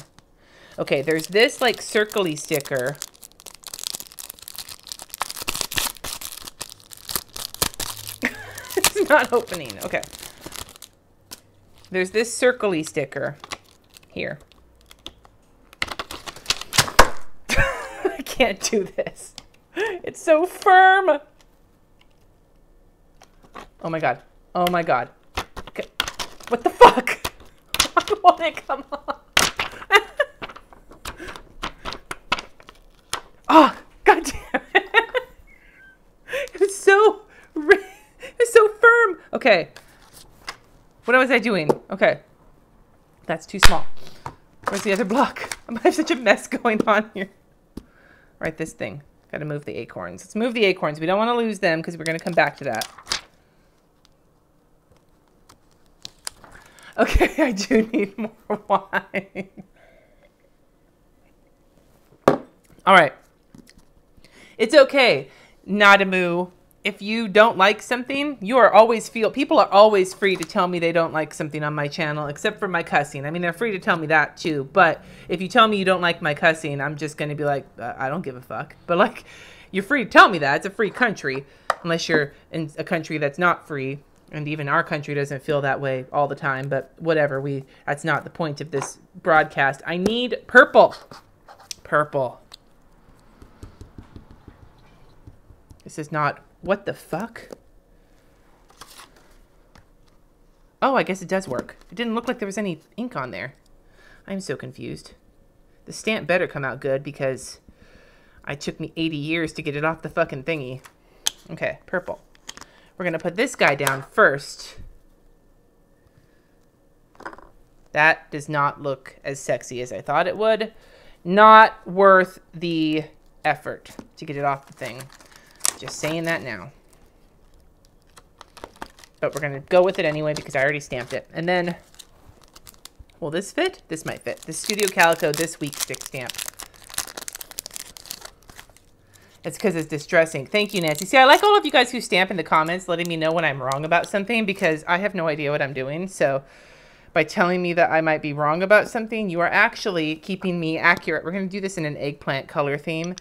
A: Okay, there's this like circle-y sticker. It's not opening. Okay. There's this circle-y sticker here. I can't do this. It's so firm. Oh my god. Oh my god. Okay. What the fuck? Why won't it come on? Oh, god damn it. It's so firm. Okay. What was I doing? Okay. That's too small. Where's the other block? I have such a mess going on here. Right, this thing. Got to move the acorns. Let's move the acorns. We don't want to lose them because we're going to come back to that. Okay, I do need more wine. All right. It's okay, Nadamu. If you don't like something, people are always free to tell me they don't like something on my channel, except for my cussing. I mean, they're free to tell me that too. But if you tell me you don't like my cussing, I'm just going to be like, I don't give a fuck. But like, you're free to tell me that. It's a free country, unless you're in a country that's not free. And even our country doesn't feel that way all the time. But whatever, that's not the point of this broadcast. I need purple. Purple. This is not... What the fuck? Oh, I guess it does work. It didn't look like there was any ink on there. I'm so confused. The stamp better come out good because it took me 80 years to get it off the fucking thingy. Okay, purple. We're going to put this guy down first. That does not look as sexy as I thought it would. Not worth the effort to get it off the thing. Just saying that now. But we're going to go with it anyway because I already stamped it. And then, will this fit? This might fit. The Studio Calico This Week stick stamp. It's because it's distressing. Thank you, Nancy. See, I like all of you guys who stamp in the comments letting me know when I'm wrong about something because I have no idea what I'm doing. So by telling me that I might be wrong about something, you are actually keeping me accurate. We're going to do this in an eggplant color theme.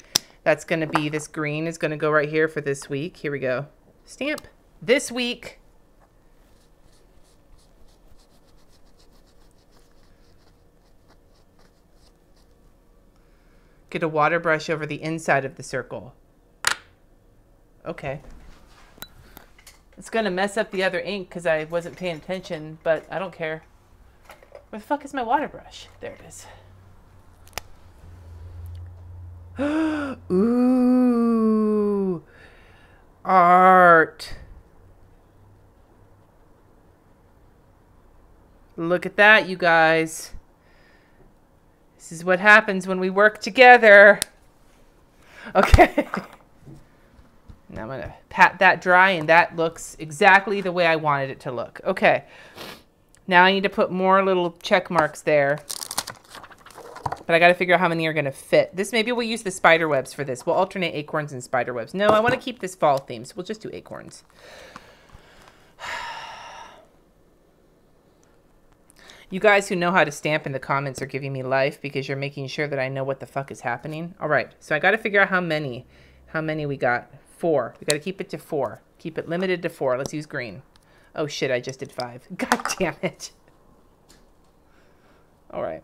A: That's going to be, this green is going to go right here for this week. Here we go. Stamp. This week. Get a water brush over the inside of the circle. Okay. It's going to mess up the other ink because I wasn't paying attention, but I don't care. Where the fuck is my water brush? There it is. Ooh, art. Look at that, you guys. This is what happens when we work together. Okay. Now I'm going to pat that dry, and that looks exactly the way I wanted it to look. Okay. Now I need to put more little check marks there. But I got to figure out how many are going to fit. Maybe we'll use the spider webs for this. We'll alternate acorns and spider webs. No, I want to keep this fall theme, so we'll just do acorns. You guys who know how to stamp in the comments are giving me life because you're making sure that I know what the fuck is happening. All right, so I got to figure out how many we got. 4. We got to keep it to 4. Keep it limited to 4. Let's use green. Oh shit, I just did 5. God damn it. All right.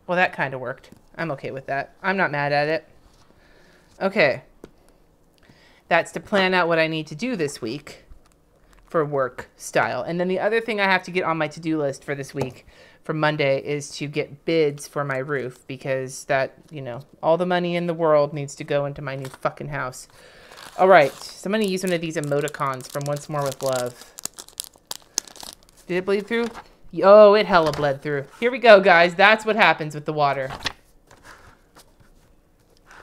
A: Well, that kind of worked. I'm okay with that. I'm not mad at it. Okay. That's to plan out what I need to do this week for work style. And then the other thing I have to get on my to-do list for this week, for Monday, is to get bids for my roof because that, you know, all the money in the world needs to go into my new fucking house. All right. So I'm going to use one of these emoticons from Once More With Love. Did it bleed through? Oh, it hella bled through. Here we go, guys. That's what happens with the water.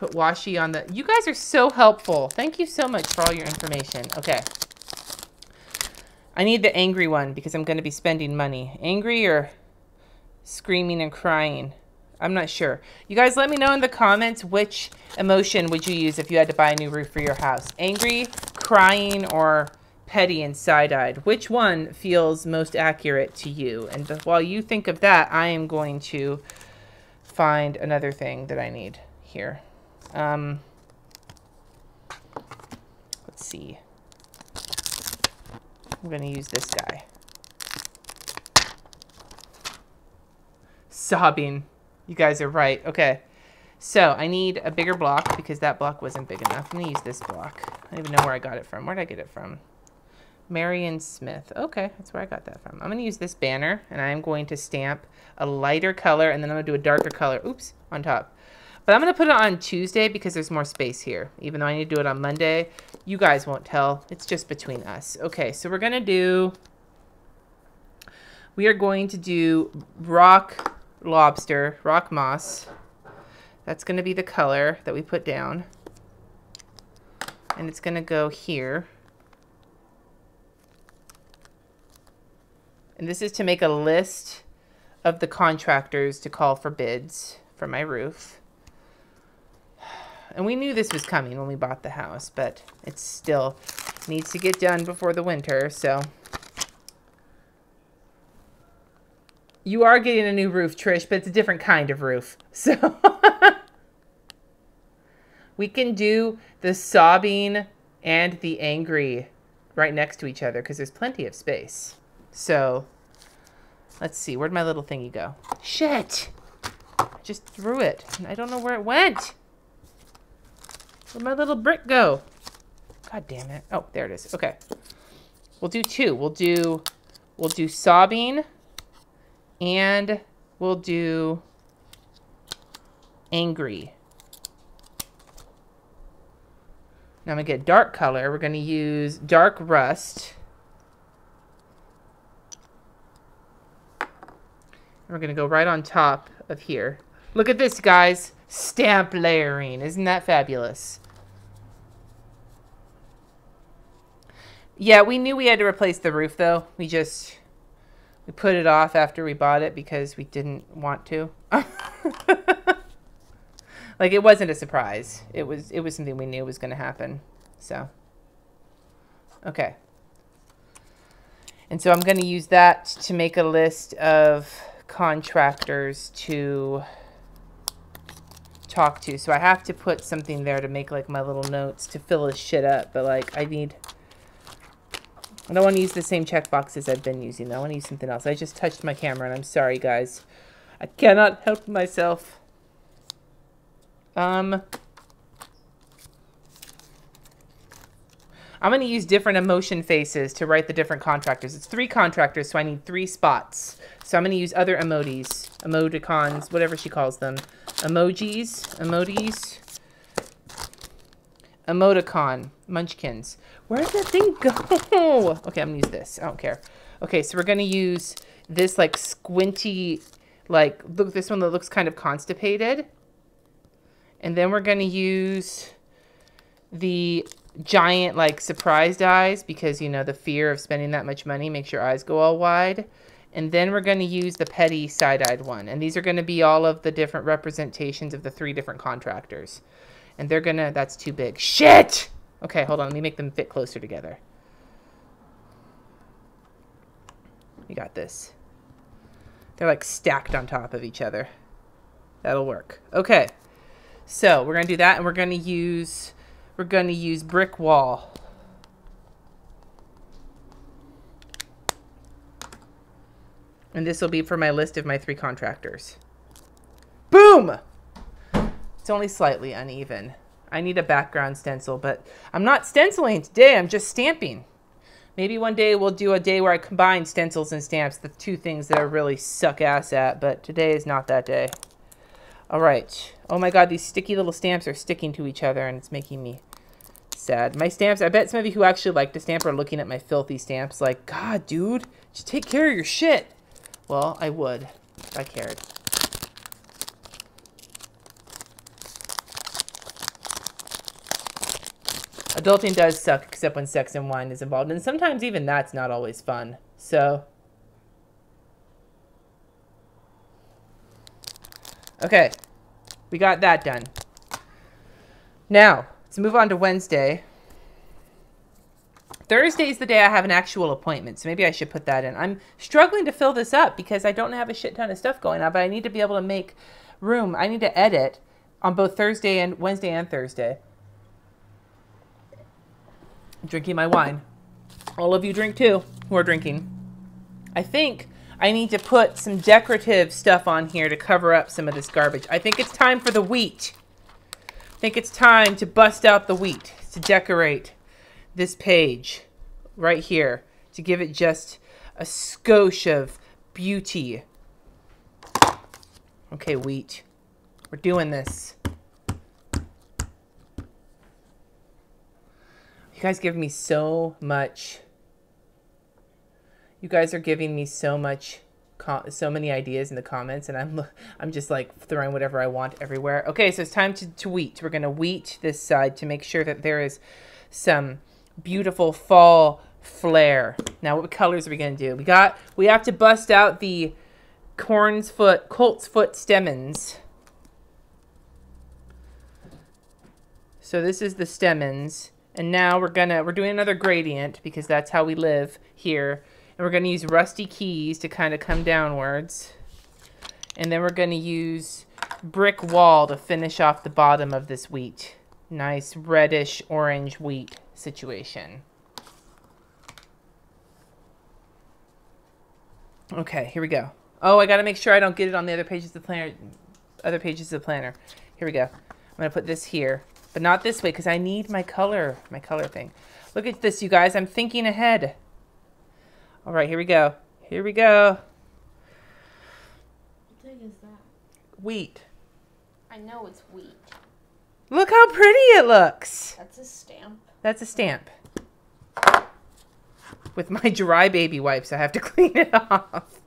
A: Put washi on the... You guys are so helpful. Thank you so much for all your information. Okay. I need the angry one because I'm going to be spending money. Angry or screaming and crying? I'm not sure. You guys let me know in the comments which emotion would you use if you had to buy a new roof for your house. Angry, crying, or petty and side-eyed. Which one feels most accurate to you? And while you think of that, I am going to find another thing that I need here. Let's see. I'm going to use this guy. Sobbing. You guys are right. Okay. So I need a bigger block because that block wasn't big enough. I'm going to use this block. I don't even know where I got it from. Where did I get it from? Marion Smith. Okay, that's where I got that from. I'm going to use this banner, and I'm going to stamp a lighter color, and then I'm going to do a darker color, oops, on top. But I'm going to put it on Tuesday because there's more space here. Even though I need to do it on Monday, you guys won't tell. It's just between us. Okay, so we are going to do rock lobster, rock moss. That's going to be the color that we put down. And it's going to go here. And this is to make a list of the contractors to call for bids for my roof. And we knew this was coming when we bought the house, but it still needs to get done before the winter, so. You are getting a new roof, Trish, but it's a different kind of roof. So we can do the sobbing and the angry right next to each other because there's plenty of space. So, let's see. Where'd my little thingy go? Shit! I just threw it. And I don't know where it went. Where'd my little brick go? God damn it. Oh, there it is. Okay. We'll do two. We'll do sobbing. And we'll do angry. Now I'm going to get dark color. We're going to use dark rust. We're going to go right on top of here. Look at this, guys. Stamp layering. Isn't that fabulous? Yeah, we knew we had to replace the roof, though. We put it off after we bought it because we didn't want to. Like, it wasn't a surprise. It was something we knew was going to happen. So, okay. And so I'm going to use that to make a list of contractors to talk to. So I have to put something there to make like my little notes to fill this shit up. But like I don't want to use the same check boxes I've been using. I want to use something else. I just touched my camera and I'm sorry, guys. I cannot help myself. I'm going to use different emotion faces to write the different contractors. It's 3 contractors, so I need 3 spots. So I'm going to use other emojis, emoticons, whatever she calls them. Emojis, emoticon, munchkins. Where did that thing go? Okay, I'm going to use this. I don't care. Okay, so we're going to use this like squinty, like, look, this one that looks kind of constipated. And then we're going to use the giant, like, surprised eyes because, you know, the fear of spending that much money makes your eyes go all wide. And then we're going to use the petty side-eyed one. And these are going to be all of the different representations of the 3 different contractors. And they're going to, that's too big. Shit! Okay, hold on. Let me make them fit closer together. We got this. They're like stacked on top of each other. That'll work. Okay. So we're going to do that and we're going to use brick wall. And this will be for my list of my 3 contractors. Boom! It's only slightly uneven. I need a background stencil, but I'm not stenciling today. I'm just stamping. Maybe one day we'll do a day where I combine stencils and stamps, the 2 things that I really suck ass at, but today is not that day. All right. Oh my God, these sticky little stamps are sticking to each other and it's making me sad. My stamps, I bet some of you who actually like to stamp are looking at my filthy stamps like, God, dude, just take care of your shit. Well, I would if I cared. Adulting does suck, except when sex and wine is involved. And sometimes even that's not always fun. So, okay, we got that done. Now, let's move on to Wednesday. Thursday is the day I have an actual appointment, so maybe I should put that in. I'm struggling to fill this up because I don't have a shit ton of stuff going on, but I need to be able to make room. I need to edit on both Thursday and Wednesday and Thursday. I'm drinking my wine. All of you drink too who are drinking. I think I need to put some decorative stuff on here to cover up some of this garbage. I think it's time for the wheat. I think it's time to bust out the wheat to decorate this page right here to give it just a skosh of beauty. Okay, wheat. We're doing this. You guys give me so much. You guys are giving me so much, so many ideas in the comments, and I'm just like throwing whatever I want everywhere. Okay, so it's time to wheat. We're gonna wheat this side to make sure that there is some beautiful fall flair. Now, what colors are we gonna do? We have to bust out the colt's foot stamens. So this is the stamens, and now we're doing another gradient because that's how we live here. And we're gonna use rusty keys to kind of come downwards, and then we're gonna use brick wall to finish off the bottom of this wheat. Nice reddish orange wheat situation. Okay, here we go. Oh, I gotta make sure I don't get it on the other pages of the planner. Here we go. I'm gonna put this here, but not this way because I need my color thing. Look at this, you guys. I'm thinking ahead. All right, here we go. Here we go.
B: What thing is that?
A: Wheat.
B: I know it's wheat.
A: Look how pretty it looks.
B: That's a stamp.
A: That's a stamp. With my dry baby wipes, I have to clean it off.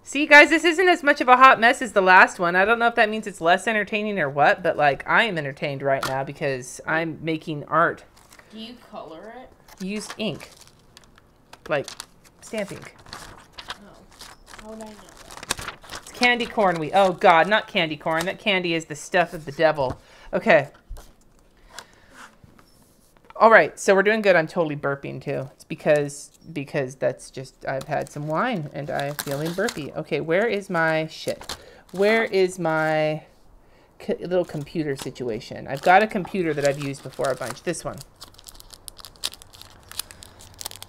A: See, guys, this isn't as much of a hot mess as the last one. I don't know if that means it's less entertaining or what, but, like, I am entertained right now because I'm making art.
B: Do you color it?
A: Use ink. Like, stamp ink.
B: Oh. How would I know that?
A: It's candy corn wheat. Oh, God, not candy corn. That candy is the stuff of the devil. Okay. All right, so we're doing good. I'm totally burping, too. It's because that's just, I've had some wine, and I'm feeling burpy. Okay, where is my shit? Where is my little computer situation? I've got a computer that I've used before a bunch. This one.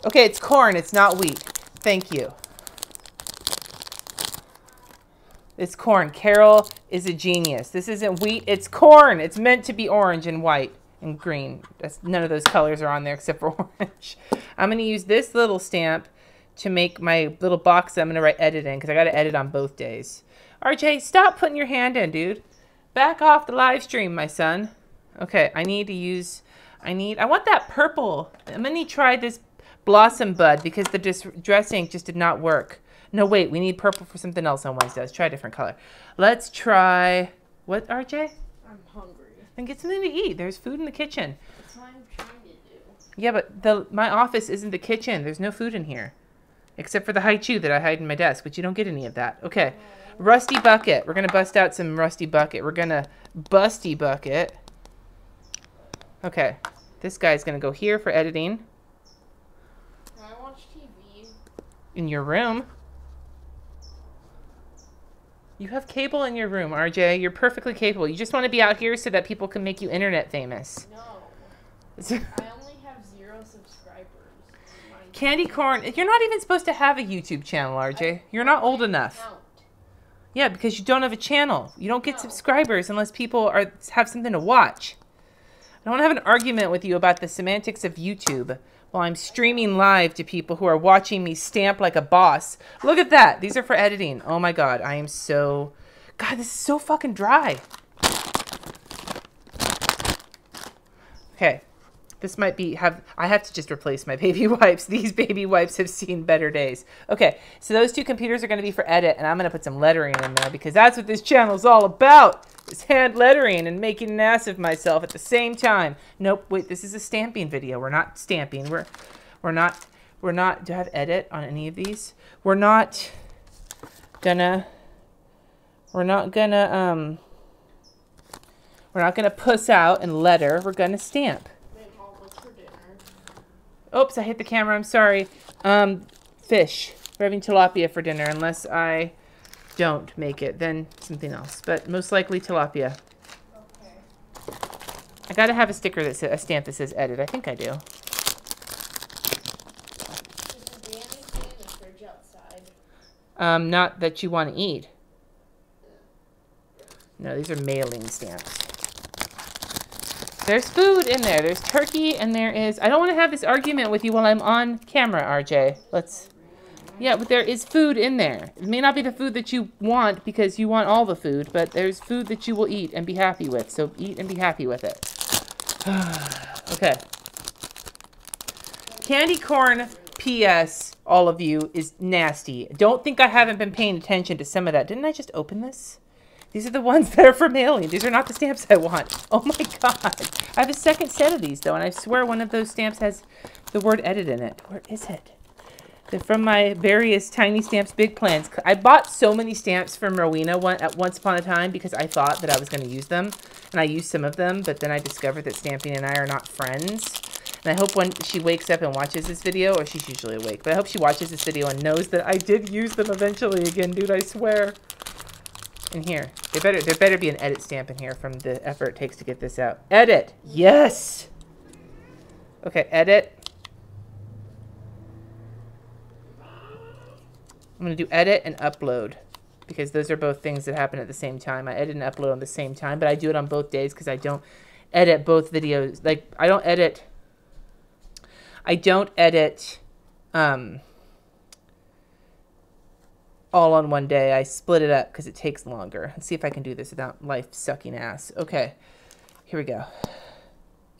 A: Okay, it's corn. It's not wheat. Thank you. It's corn. Carol is a genius. This isn't wheat. It's corn. It's meant to be orange and white and green. None of those colors are on there except for orange. I'm going to use this little stamp to make my little box that I'm going to write edit in because I got to edit on both days. RJ, stop putting your hand in, dude. Back off the live stream, my son. Okay, I want that purple. I'm going to try this Blossom Bud because the dressing just did not work. No, wait, we need purple for something else on Wednesday. Let's try a different color. Let's try, what, RJ?
B: I'm hungry.
A: Then get something to eat. There's food in the kitchen.
B: That's what I'm trying to do.
A: Yeah, but my office isn't the kitchen. There's no food in here. Except for the haichu that I hide in my desk, but you don't get any of that. Okay, rusty bucket. We're going to bust out some rusty bucket. We're going to busty bucket. Okay, this guy's going to go here for editing.
B: I watch TV.
A: In your room. You have cable in your room, RJ. You're perfectly capable. You just want to be out here so that people can make you internet famous.
B: No. I only have 0 subscribers.
A: Candy corn. You're not even supposed to have a YouTube channel, RJ. You're not old enough.
B: Count.
A: Yeah, because you don't have a channel. You don't get subscribers unless people have something to watch. I don't want to have an argument with you about the semantics of YouTube while I'm streaming live to people who are watching me stamp like a boss. Look at that. These are for editing. Oh my God. I am so... God, this is so fucking dry. Okay. This might be... I have to just replace my baby wipes. These baby wipes have seen better days. Okay. So those 2 computers are going to be for edit, and I'm going to put some lettering in there because that's what this channel is all about. It's hand lettering and making an ass of myself at the same time. Nope, wait, this is a stamping video. We're not stamping. We're not, do I have edit on any of these? We're not gonna puss out and letter. We're gonna stamp.
B: Wait, Mom, what's for dinner?
A: Oops, I hit the camera. I'm sorry. Fish. We're having tilapia for dinner. Unless I don't make it, then something else. But most likely tilapia.
B: Okay.
A: I gotta have a sticker that says, a stamp that says edit. I think I do.
B: Should there be anything in the fridge outside?
A: Not that you want to eat. No, these are mailing stamps. There's food in there. There's turkey, and there is... I don't want to have this argument with you while I'm on camera, RJ. Let's... Yeah, but there is food in there. It may not be the food that you want because you want all the food, but there's food that you will eat and be happy with. So eat and be happy with it. Okay. Candy corn, P.S., all of you, is nasty. Don't think I haven't been paying attention to some of that. Didn't I just open this? These are the ones that are for mailing. These are not the stamps I want. Oh my god. I have a second set of these, though, and I swear one of those stamps has the word edit in it. Where is it? They're from my various Tiny Stamps Big Plans. I bought so many stamps from Rowena once upon a time because I thought that I was going to use them. And I used some of them, but then I discovered that Stamping and I are not friends. And I hope when she wakes up and watches this video, or she's usually awake, but I hope she watches this video and knows that I did use them eventually again, dude, I swear. In here. There better be an edit stamp in here from the effort it takes to get this out. Edit! Yes! Okay, edit. I'm going to do edit and upload because those are both things that happen at the same time. I edit and upload on the same time, but I do it on both days because I don't edit both videos. Like, I don't edit all on one day. I split it up because it takes longer. Let's see if I can do this without life sucking ass. Okay, here we go.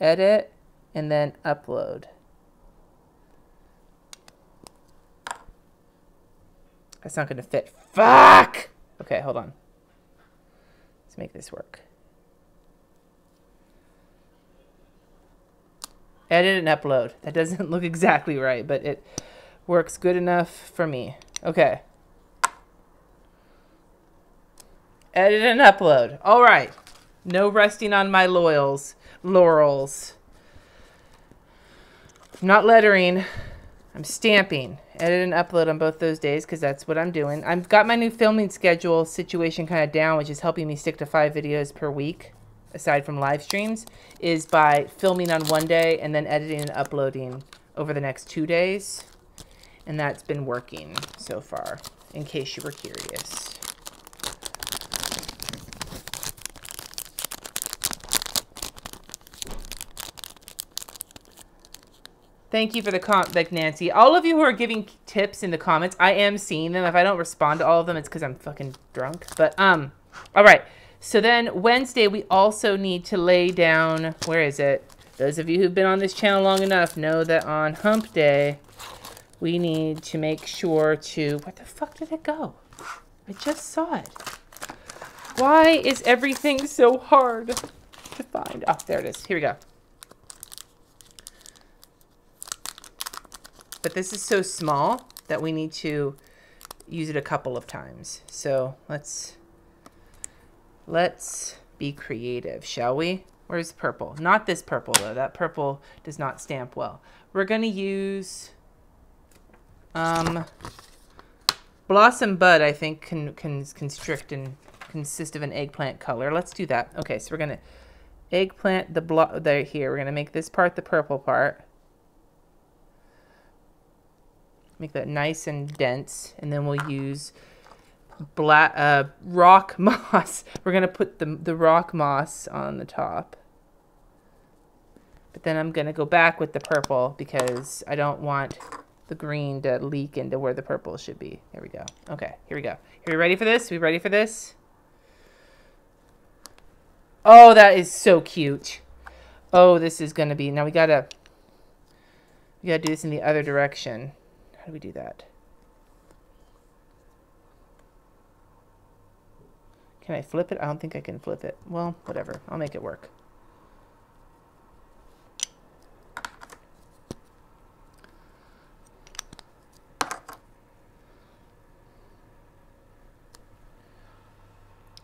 A: Edit and then upload. That's not going to fit. Fuck! Okay, hold on. Let's make this work. Edit and upload. That doesn't look exactly right, but it works good enough for me. Okay. Edit and upload. All right. No resting on my laurels. I'm not lettering. I'm stamping. Edit and upload on both those days because that's what I'm doing. I've got my new filming schedule situation kind of down, which is helping me stick to 5 videos per week, aside from live streams, is by filming on one day and then editing and uploading over the next 2 days. And that's been working so far, in case you were curious. Thank you for the like Nancy. All of you who are giving tips in the comments, I am seeing them. If I don't respond to all of them, it's because I'm fucking drunk. But, all right. So then Wednesday, we also need to lay down, where is it? Those of you who've been on this channel long enough know that on hump day, we need to make sure to, where the fuck did it go? I just saw it. Why is everything so hard to find? Oh, there it is. Here we go. But this is so small that we need to use it a couple of times. So let's be creative, shall we? Where's purple? Not this purple, though. That purple does not stamp well. We're going to use Blossom Bud, I think, can constrict and consist of an eggplant color. Let's do that. Okay, so we're going to eggplant there here. We're going to make this part the purple part. Make that nice and dense, and then we'll use rock moss. We're gonna put the rock moss on the top, but then I'm gonna go back with the purple because I don't want the green to leak into where the purple should be. Here we go. Okay, here we go. Are we ready for this? We ready for this? Oh, that is so cute. Oh, this is gonna be, now we gotta do this in the other direction. How do we do that? Can I flip it? I don't think I can flip it. Well, whatever. I'll make it work.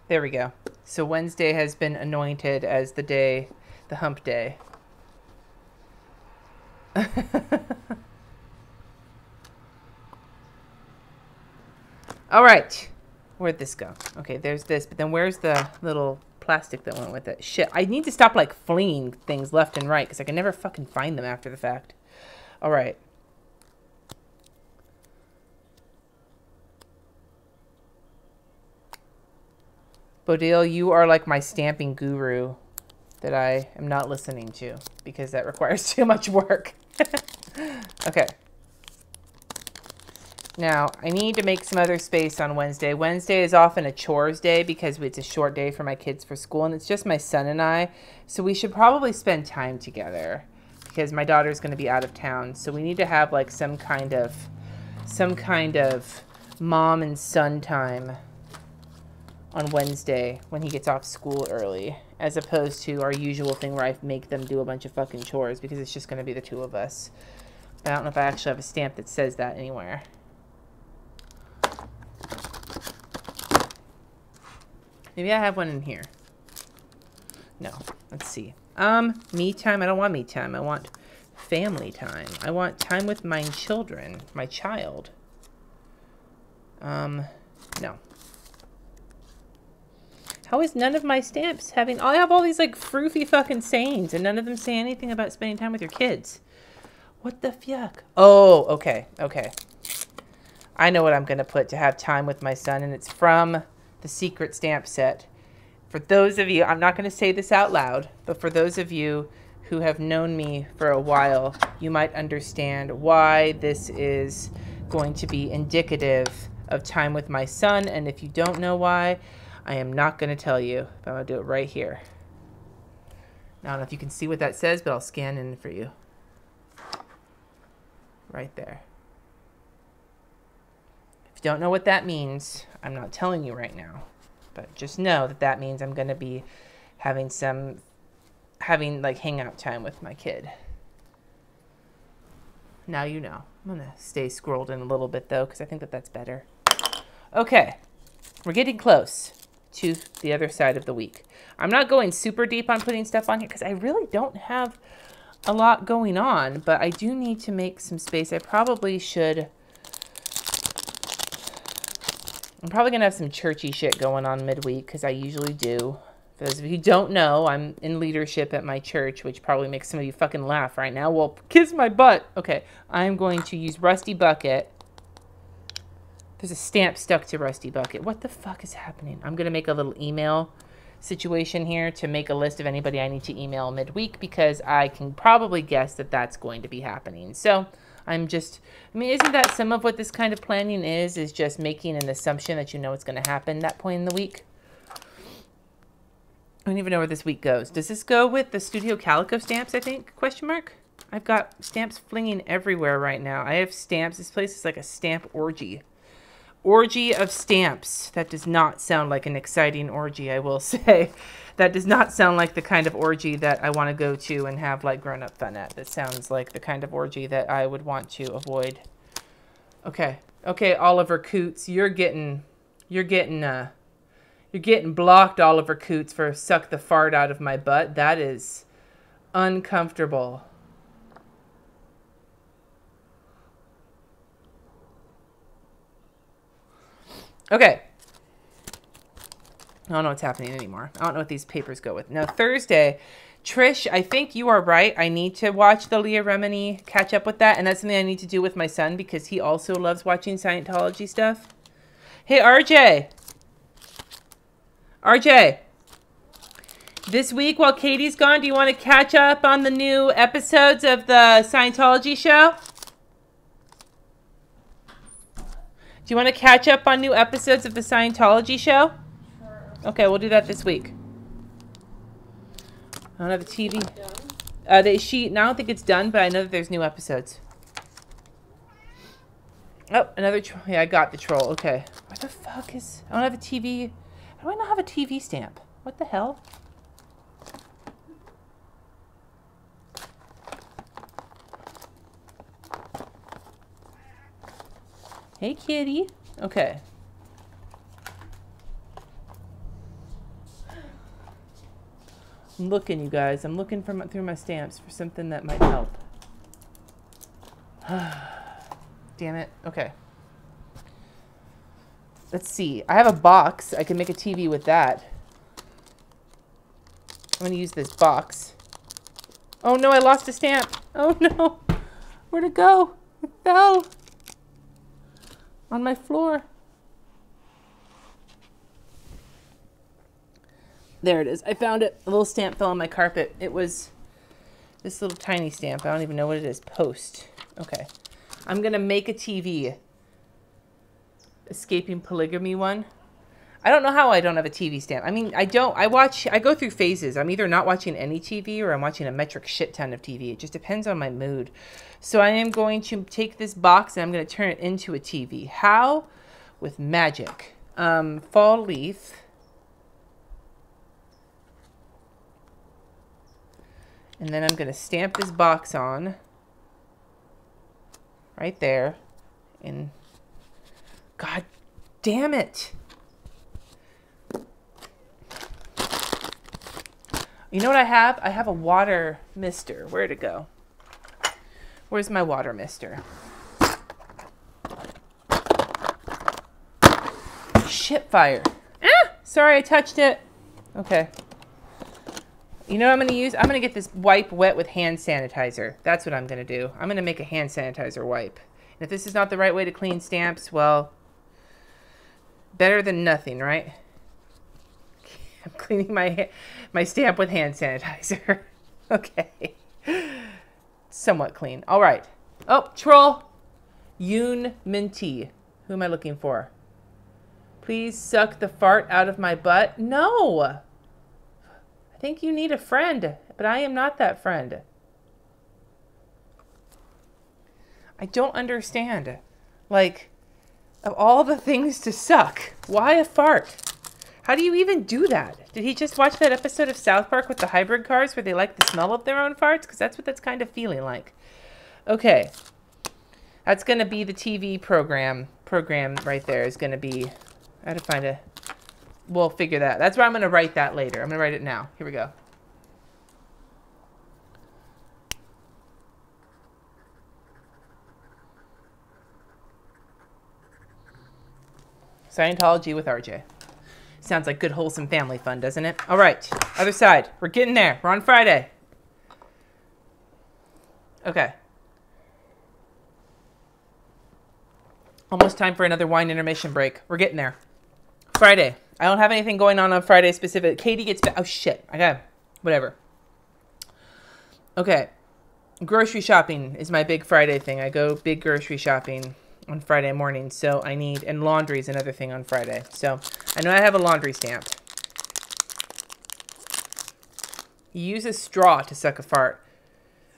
A: There we go. So Wednesday has been anointed as the day, the hump day. All right. Where'd this go? Okay, there's this. But then where's the little plastic that went with it? Shit. I need to stop, like, flinging things left and right because I can never fucking find them after the fact. All right. Bodil, you are like my stamping guru that I am not listening to because that requires too much work. Okay. Now, I need to make some other space on Wednesday. Wednesday is often a chores day because it's a short day for my kids for school, and it's just my son and I. So we should probably spend time together because my daughter's going to be out of town. So we need to have like some kind of mom and son time on Wednesday when he gets off school early, as opposed to our usual thing where I make them do a bunch of fucking chores because it's just going to be the two of us. I don't know if I actually have a stamp that says that anywhere. Maybe I have one in here. No, let's see. Me time. I don't want me time. I want family time. I want time with my children, my child. No. How is none of my stamps having... I have all these, like, froofy fucking sayings, and none of them say anything about spending time with your kids. What the fuck? Oh, okay, okay. I know what I'm going to put to have time with my son, and it's from the secret stamp set. For those of you... I'm not going to say this out loud, but for those of you who have known me for a while, you might understand why this is going to be indicative of time with my son, and if you don't know why... I am not going to tell you, but I'm going to do it right here. Now, I don't know if you can see what that says, but I'll scan in for you. Right there. If you don't know what that means, I'm not telling you right now. But just know that that means I'm going to be having like hangout time with my kid. Now you know. I'm going to stay scrolled in a little bit, though, because I think that that's better. Okay. We're getting close to the other side of the week. I'm not going super deep on putting stuff on here because I really don't have a lot going on, but I do need to make some space. I probably should... I'm probably going to have some churchy shit going on midweek because I usually do. For those of you who don't know, I'm in leadership at my church, which probably makes some of you fucking laugh right now. Well, kiss my butt. Okay, I'm going to use Rusty Bucket. There's a stamp stuck to Rusty Bucket. What the fuck is happening? I'm going to make a little email situation here to make a list of anybody I need to email midweek because I can probably guess that that's going to be happening. So I'm just, I mean, isn't that some of what this kind of planning is just making an assumption that you know it's going to happen that point in the week? I don't even know where this week goes. Does this go with the Studio Calico stamps, I think? Question mark? I've got stamps flinging everywhere right now. I have stamps. This place is like a stamp orgy. Orgy of stamps. That does not sound like an exciting orgy, I will say. That does not sound like the kind of orgy that I want to go to and have like grown-up fun at. That sounds like the kind of orgy that I would want to avoid. Okay. Okay, Oliver Coots, you're getting blocked, Oliver Coots, for suck the fart out of my butt. That is uncomfortable. Okay. I don't know what's happening anymore. I don't know what these papers go with. Now, Thursday, Trish, I think you are right. I need to watch the Leah Remini, catch up with that. And that's something I need to do with my son because he also loves watching Scientology stuff. Hey, RJ. RJ. This week, while Katie's gone, do you want to catch up on the new episodes of the Scientology show? Do you want to catch up on new episodes of the Scientology show? Sure. Okay, we'll do that this week. I don't have a TV. I don't think it's done, but I know that there's new episodes. Oh, another troll. Yeah, I got the troll. Okay. What the fuck is... I don't have a TV. How do I not have a TV stamp? What the hell? Hey, kitty. Okay. I'm looking, you guys. I'm looking through my stamps for something that might help. Damn it. Okay. Let's see. I have a box. I can make a TV with that. I'm going to use this box. Oh, no, I lost a stamp. Oh, no. Where'd it go? It fell on my floor. There it is. I found it. A little stamp fell on my carpet. It was this little tiny stamp. I don't even know what it is. Post. Okay. I'm going to make a TV. Escaping polygamy one. I don't know how I don't have a TV stamp. I mean, I go through phases. I'm either not watching any TV or I'm watching a metric shit ton of TV. It just depends on my mood. So I am going to take this box and I'm going to turn it into a TV. How? With magic. Fall leaf. And then I'm going to stamp this box on right there. And God damn it. You know what I have? I have a water mister. Where'd it go? Where's my water mister? Shit fire. Ah! Sorry, I touched it. Okay. You know what I'm going to use? I'm going to get this wipe wet with hand sanitizer. That's what I'm going to do. I'm going to make a hand sanitizer wipe. And if this is not the right way to clean stamps, well, better than nothing, right? I'm cleaning my stamp with hand sanitizer. Okay. Somewhat clean. All right. Oh, troll. Yoon Minty. Who am I looking for? Please suck the fart out of my butt. No. I think you need a friend, but I am not that friend. I don't understand. Like, of all the things to suck, why a fart? How do you even do that? Did he just watch that episode of South Park with the hybrid cars where they like the smell of their own farts? Because that's what that's kind of feeling like. Okay. That's going to be the TV program. Program right there is going to be... I had to find a... We'll figure that. That's where I'm going to write that later. I'm going to write it now. Here we go. Scientology with RJ. Sounds like good, wholesome family fun, doesn't it? All right. Other side. We're getting there. We're on Friday. Okay. Almost time for another wine intermission break. We're getting there. Friday. I don't have anything going on Friday specific. Katie gets back. Oh, shit. Okay. Whatever. Okay. Grocery shopping is my big Friday thing. I go big grocery shopping on Friday morning. So I need... And laundry is another thing on Friday. So I know I have a laundry stamp. You use a straw to suck a fart.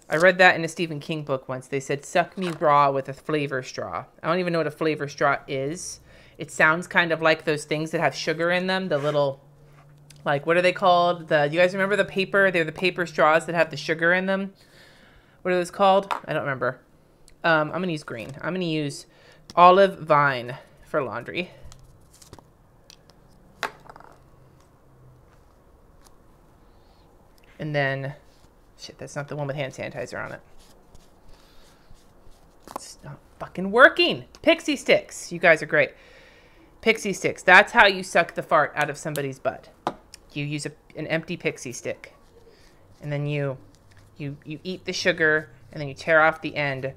A: I read that in a Stephen King book once. They said, suck me raw with a flavor straw. I don't even know what a flavor straw is. It sounds kind of like those things that have sugar in them. The little, like, what are they called? You guys remember the paper? They're the paper straws that have the sugar in them. What are those called? I don't remember. I'm going to use green. I'm going to use olive vine for laundry. And then, shit, that's not the one with hand sanitizer on it. It's not fucking working. Pixie sticks. You guys are great. Pixie sticks. That's how you suck the fart out of somebody's butt. You use an empty pixie stick. And then you eat the sugar, and then you tear off the end,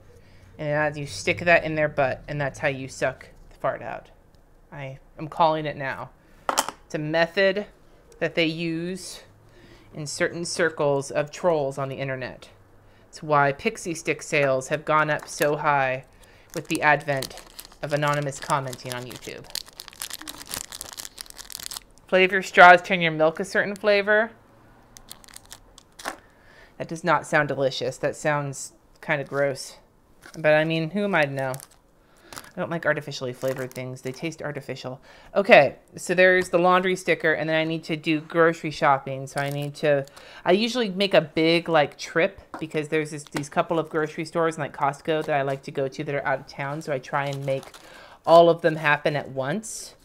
A: and you stick that in their butt, and that's how you suck the fart out. I'm calling it now. It's a method that they use in certain circles of trolls on the internet. It's why pixie stick sales have gone up so high with the advent of anonymous commenting on YouTube. Flavor straws turn your milk a certain flavor. That does not sound delicious. That sounds kind of gross. But I mean, who am I to know? I don't like artificially flavored things. They taste artificial. Okay, so there's the laundry sticker, and then I need to do grocery shopping. So I usually make a big like trip because there's these couple of grocery stores like Costco that I like to go to that are out of town. So I try and make all of them happen at once.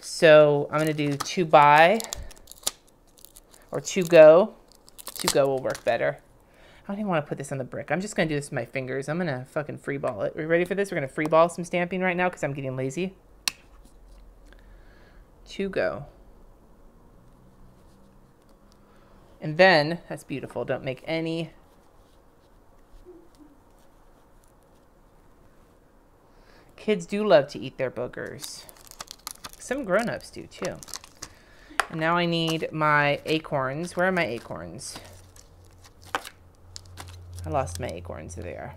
A: So I'm going to do 2 buy or 2 go. 2 go will work better. don't even want to put this on the brick. I'm just going to do this with my fingers. I'm going to fucking free ball it. Are you ready for this? We're going to free ball some stamping right now because I'm getting lazy. 2 go. And then, that's beautiful. Don't make any. Kids do love to eat their boogers. Some grown-ups do too. And now I need my acorns. Where are my acorns? I lost my acorns. There they are.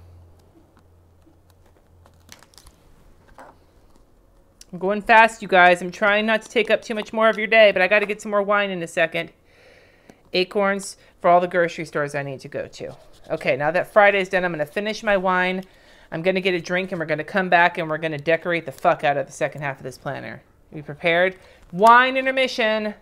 A: I'm going fast, you guys. I'm trying not to take up too much more of your day, but I got to get some more wine in a second. Acorns for all the grocery stores I need to go to. Okay, now that Friday's done, I'm going to finish my wine. I'm going to get a drink, and we're going to come back, and we're going to decorate the fuck out of the second half of this planner. Are you prepared? Wine intermission.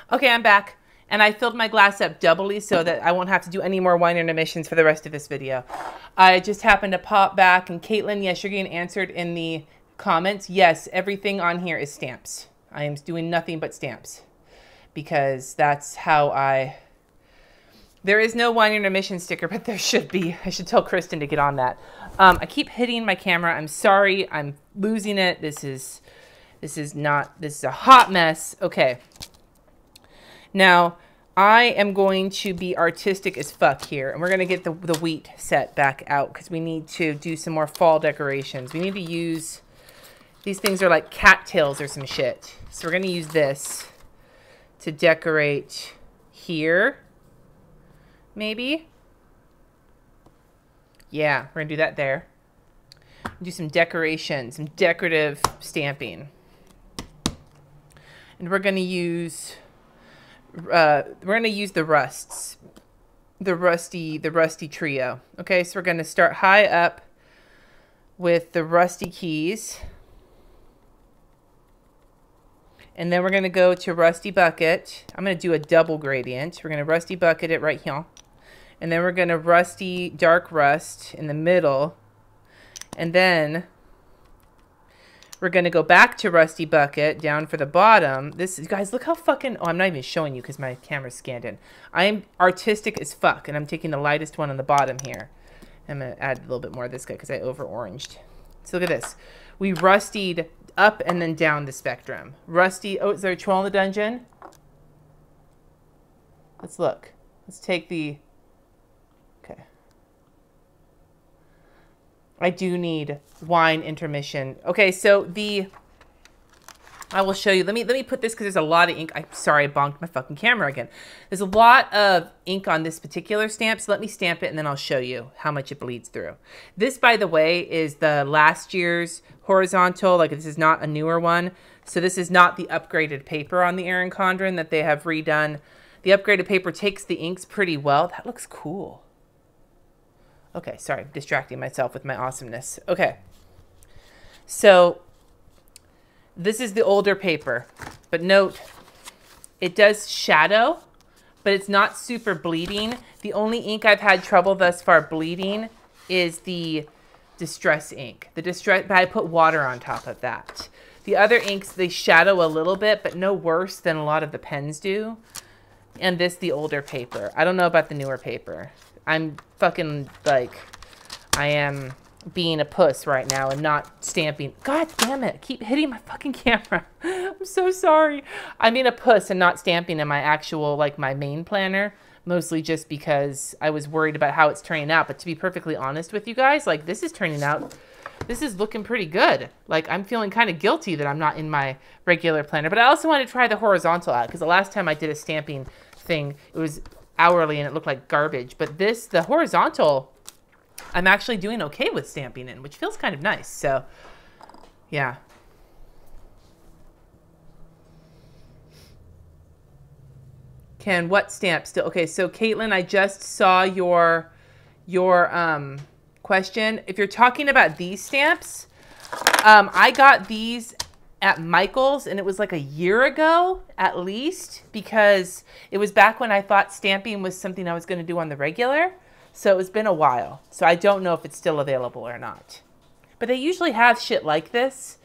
A: Okay, I'm back, and I filled my glass up doubly so that I won't have to do any more wine intermissions for the rest of this video. I just happened to pop back, and Caitlin, yes, you're getting answered in the comments. Yes, everything on here is stamps. I am doing nothing but stamps because that's how I... There is no wine intermission sticker, but there should be. I should tell Kristen to get on that. I keep hitting my camera. I'm sorry. I'm losing it. This is a hot mess. Okay. Now, I am going to be artistic as fuck here, and we're going to get the wheat set back out because we need to do some more fall decorations. We need to use, these things are like cattails or some shit. So we're going to use this to decorate here, maybe. Yeah, we're going to do that there. Do some decoration, some decorative stamping. And we're going to use... we're going to use the rusts, the rusty trio. Okay, so we're going to start high up with the rusty keys. And then we're going to go to rusty bucket. I'm going to do a double gradient. We're going to rusty bucket it right here. And then we're going to rusty dark rust in the middle. And then we're going to go back to rusty bucket down for the bottom. This, guys, look how fucking... Oh, I'm not even showing you because my camera's scanned in. I am artistic as fuck, and I'm taking the lightest one on the bottom here. I'm going to add a little bit more of this guy because I over-oranged. So look at this. We rustied up and then down the spectrum. Rusty... Oh, is there a troll in the dungeon? Let's look. Let's take the... Okay. I do need wine intermission. Okay, so I will show you. Let me put this because there's a lot of ink. I'm sorry, I bonked my fucking camera again. There's a lot of ink on this particular stamp, so let me stamp it and then I'll show you how much it bleeds through. This, by the way, is the last year's horizontal. Like, this is not a newer one. So this is not the upgraded paper on the Erin Condren that they have redone. The upgraded paper takes the inks pretty well. That looks cool. Okay, sorry, distracting myself with my awesomeness. Okay, so this is the older paper, but note, it does shadow, but it's not super bleeding. The only ink I've had trouble thus far bleeding is the distress ink. The distress, but I put water on top of that. The other inks, they shadow a little bit, but no worse than a lot of the pens do. And this, the older paper. I don't know about the newer paper. I'm fucking, like, I am being a puss right now and not stamping. God damn it. Keep hitting my fucking camera. I'm so sorry. I'm being a puss and not stamping in my actual, like, my main planner. Mostly just because I was worried about how it's turning out. But to be perfectly honest with you guys, like, this is turning out, this is looking pretty good. Like, I'm feeling kind of guilty that I'm not in my regular planner. But I also want to try the horizontal out because the last time I did a stamping thing, it was hourly and it looked like garbage. But this, the horizontal, I'm actually doing okay with stamping in, which feels kind of nice. So, yeah. Can what stamp still? Okay, so Caitlin, I just saw your question. If you're talking about these stamps, I got these at Michael's, and it was like a year ago at least, because it was back when I thought stamping was something I was going to do on the regular. So it's been a while. So I don't know if it's still available or not. But they usually have shit like this.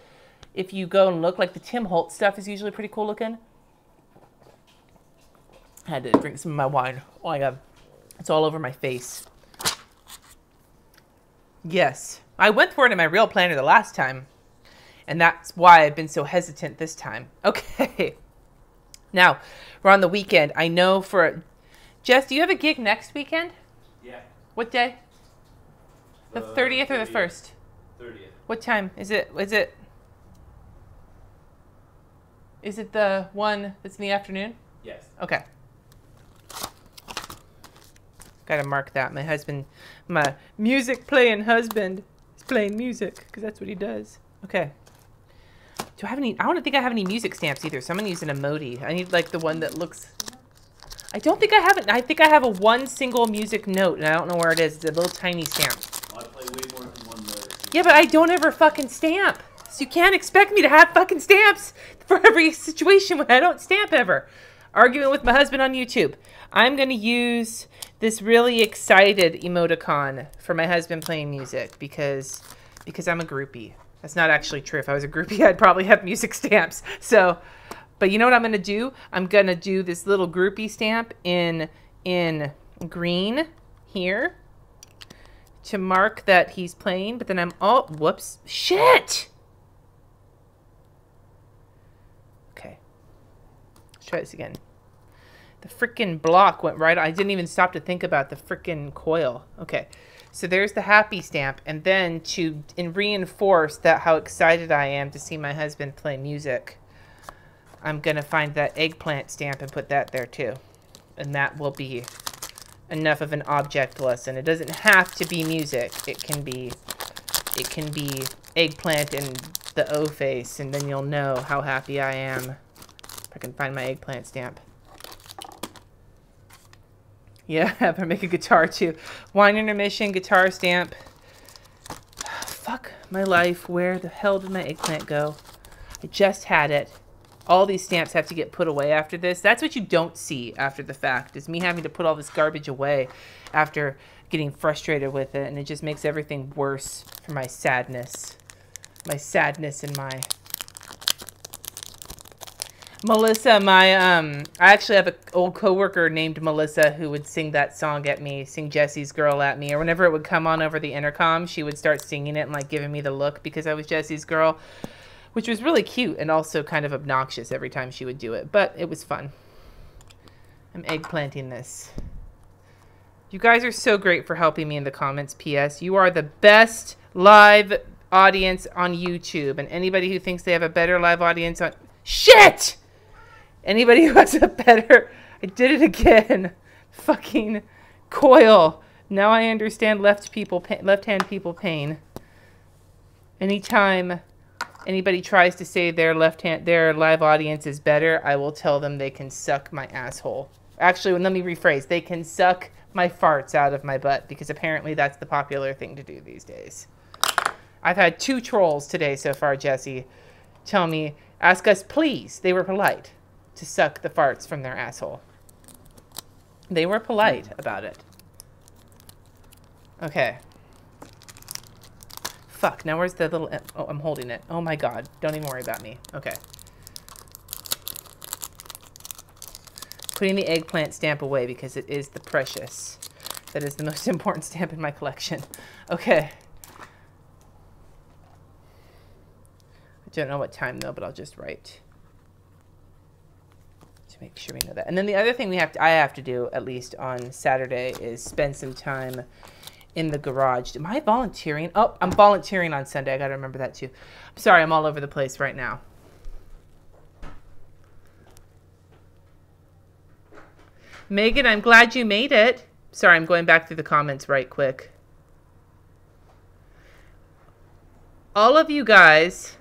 A: If you go and look, like the Tim Holtz stuff is usually pretty cool looking. I had to drink some of my wine. Oh my God. It's all over my face. Yes. I went for it in my real planner the last time. And that's why I've been so hesitant this time. Okay. Now, we're on the weekend. I know for... Jess, do you have a gig next weekend?
C: Yeah.
A: What day? The 30th or the 1st?
C: 30th.
A: What time? Is it the one that's in the afternoon?
C: Yes.
A: Okay. Gotta mark that. My husband, my music playing husband is playing music because that's what he does. Okay. Do I have any? I don't think I have any music stamps either, so I'm gonna use an emoji. I need like the one that looks... I don't think I have it. I think I have a one single music note, and I don't know where it is. It's a little tiny stamp.
C: I play way more than one note.
A: Yeah, but I don't ever fucking stamp. So you can't expect me to have fucking stamps for every situation when I don't stamp ever. Arguing with my husband on YouTube. I'm going to use this really excited emoticon for my husband playing music because I'm a groupie. That's not actually true. If I was a groupie, I'd probably have music stamps. So, but you know what I'm going to do? I'm going to do this little groupie stamp in green here to mark that he's playing. But then I'm, oh, whoops, shit! Okay, let's try this again. The frickin' block went right. I didn't even stop to think about the frickin' coil. Okay, so there's the happy stamp. And then to reinforce that how excited I am to see my husband play music, I'm going to find that eggplant stamp and put that there too. And that will be enough of an object lesson. It doesn't have to be music. It can be eggplant and the O face, and then you'll know how happy I am. If I can find my eggplant stamp. Yeah, I'm gonna make a guitar too. Wine intermission, guitar stamp. Fuck my life. Where the hell did my eggplant go? I just had it. All these stamps have to get put away after this. That's what you don't see after the fact, is me having to put all this garbage away after getting frustrated with it, and it just makes everything worse for my sadness. My sadness and my... Melissa, I actually have an old coworker named Melissa who would sing that song at me, sing Jesse's Girl at me, or whenever it would come on over the intercom, she would start singing it and like giving me the look because I was Jesse's girl, which was really cute and also kind of obnoxious every time she would do it, but it was fun. I'm eggplanting this. You guys are so great for helping me in the comments, P.S. You are the best live audience on YouTube, and anybody who thinks they have a better live audience on... Shit! Anybody who has a better... I did it again. Fucking coil. Now I understand left-hand people pain. Anytime anybody tries to say their live audience is better, I will tell them they can suck my asshole. Actually, let me rephrase. They can suck my farts out of my butt, because apparently that's the popular thing to do these days. I've had 2 trolls today so far, Jesse, tell me, ask us please, they were polite, to suck the farts from their asshole. They were polite about it. Okay. Fuck, now where's the little... Oh, I'm holding it. Oh my god, don't even worry about me. Okay. Putting the eggplant stamp away because it is the precious. That is the most important stamp in my collection. Okay. I don't know what time though, but I'll just write to make sure we know that. And then the other thing I have to do, at least on Saturday, is spend some time in the garage. Am I volunteering? Oh, I'm volunteering on Sunday. I gotta remember that too. I'm sorry, I'm all over the place right now. Megan, I'm glad you made it. Sorry, I'm going back through the comments right quick. All of you guys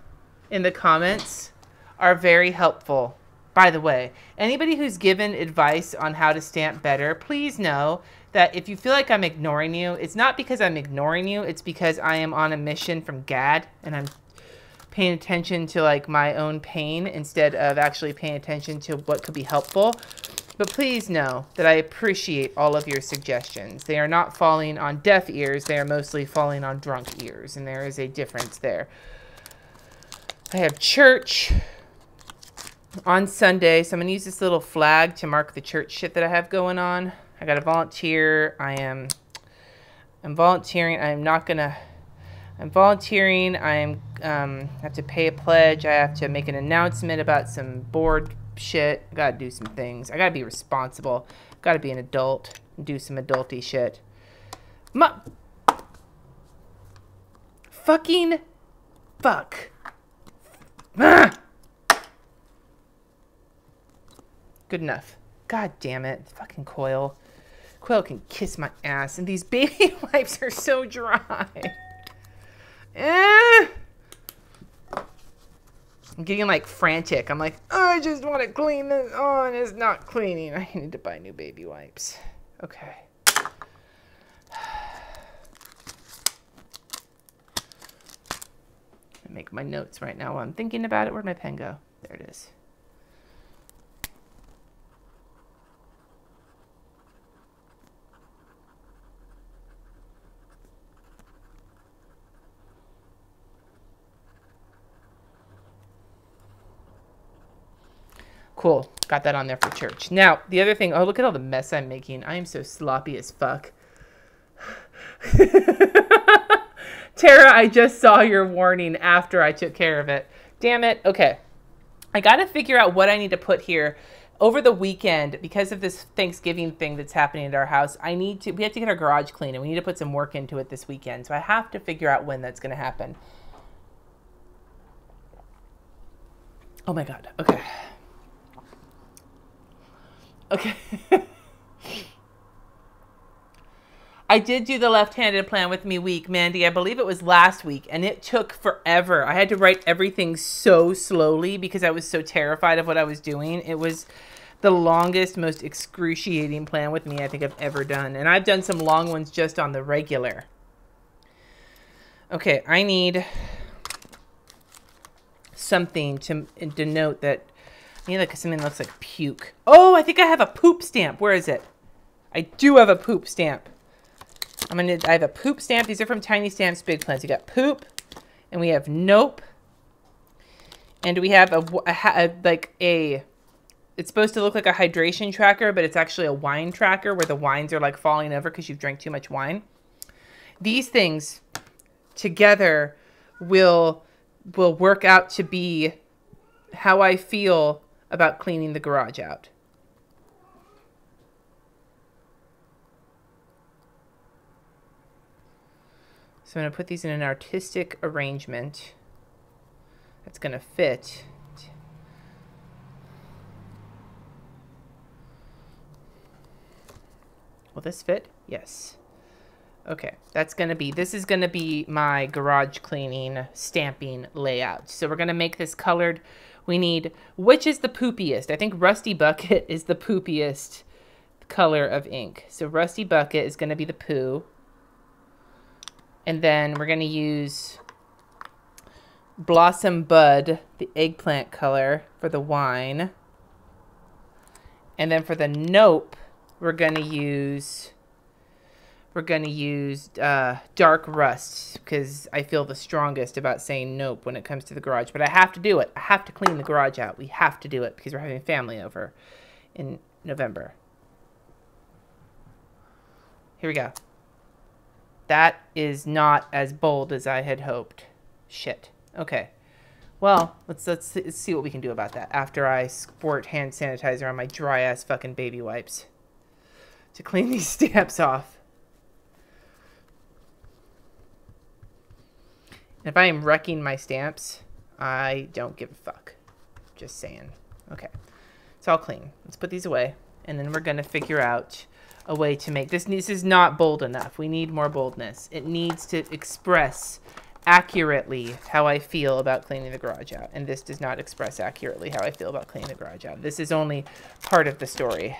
A: in the comments are very helpful. by the way, anybody who's given advice on how to stamp better, please know that if you feel like I'm ignoring you, it's not because I'm ignoring you. It's because I am on a mission from GAD and I'm paying attention to like my own pain instead of actually paying attention to what could be helpful. But please know that I appreciate all of your suggestions. They are not falling on deaf ears. They are mostly falling on drunk ears. And there is a difference there. I have church on Sunday. So I'm going to use this little flag to mark the church shit that I have going on. I got to volunteer. I'm volunteering. I'm volunteering. I have to pay a pledge. I have to make an announcement about some board shit. I gotta do some things. I gotta be responsible. Gotta be an adult and do some adulty shit. Fucking fuck. Ah! Good enough. God damn it. Fucking Coil. Coil can kiss my ass. And these baby wipes are so dry. I'm getting like frantic. I'm like, oh, I just want to clean this. Oh, and it's not cleaning. I need to buy new baby wipes. Okay. I make my notes right now while I'm thinking about it. Where'd my pen go? There it is. Cool. Got that on there for church. Now, the other thing. Oh, look at all the mess I'm making. I am so sloppy as fuck. Tara, I just saw your warning after I took care of it. Damn it. Okay. I got to figure out what I need to put here over the weekend because of this Thanksgiving thing that's happening at our house. We have to get our garage clean and we need to put some work into it this weekend. So I have to figure out when that's going to happen. Oh my God. Okay. Okay. I did do the left-handed plan with me week, Mandy. I believe it was last week, and it took forever. I had to write everything so slowly because I was so terrified of what I was doing. It was the longest, most excruciating plan with me I think I've ever done. And I've done some long ones just on the regular. Okay, I need something to denote that. I need like something that looks like puke. Oh, I think I have a poop stamp. Where is it? I do have a poop stamp. I have a poop stamp. These are from Tiny Stamps Big Plans. We got poop, and we have nope, and we have it's supposed to look like a hydration tracker, but it's actually a wine tracker where the wines are like falling over because you've drank too much wine. These things together will work out to be how I feel about cleaning the garage out. So I'm going to put these in an artistic arrangement that's going to fit. Will this fit? Yes. Okay, this is going to be my garage cleaning stamping layout. So we're going to make this colored. We need, which is the poopiest? I think Rusty Bucket is the poopiest color of ink. So Rusty Bucket is going to be the poo. And then we're going to use Blossom Bud, the eggplant color, for the wine. And then for the nope, we're going to use dark rust because I feel the strongest about saying nope when it comes to the garage. But I have to do it. I have to clean the garage out. We have to do it because we're having family over in November. Here we go. That is not as bold as I had hoped. Shit. Okay. Well, let's see what we can do about that after I squirt hand sanitizer on my dry-ass fucking baby wipes to clean these stamps off. If I am wrecking my stamps, I don't give a fuck. Just saying. Okay. It's all clean. Let's put these away. And then we're going to figure out a way to make this. This is not bold enough. We need more boldness. It needs to express accurately how I feel about cleaning the garage out. And this does not express accurately how I feel about cleaning the garage out. This is only part of the story.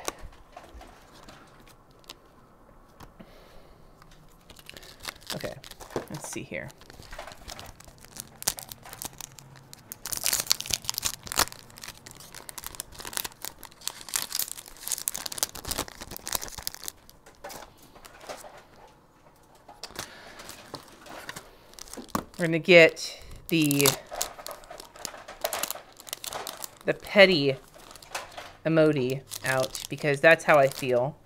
A: Okay, let's see here. We're going to get the petty emoji out because that's how I feel.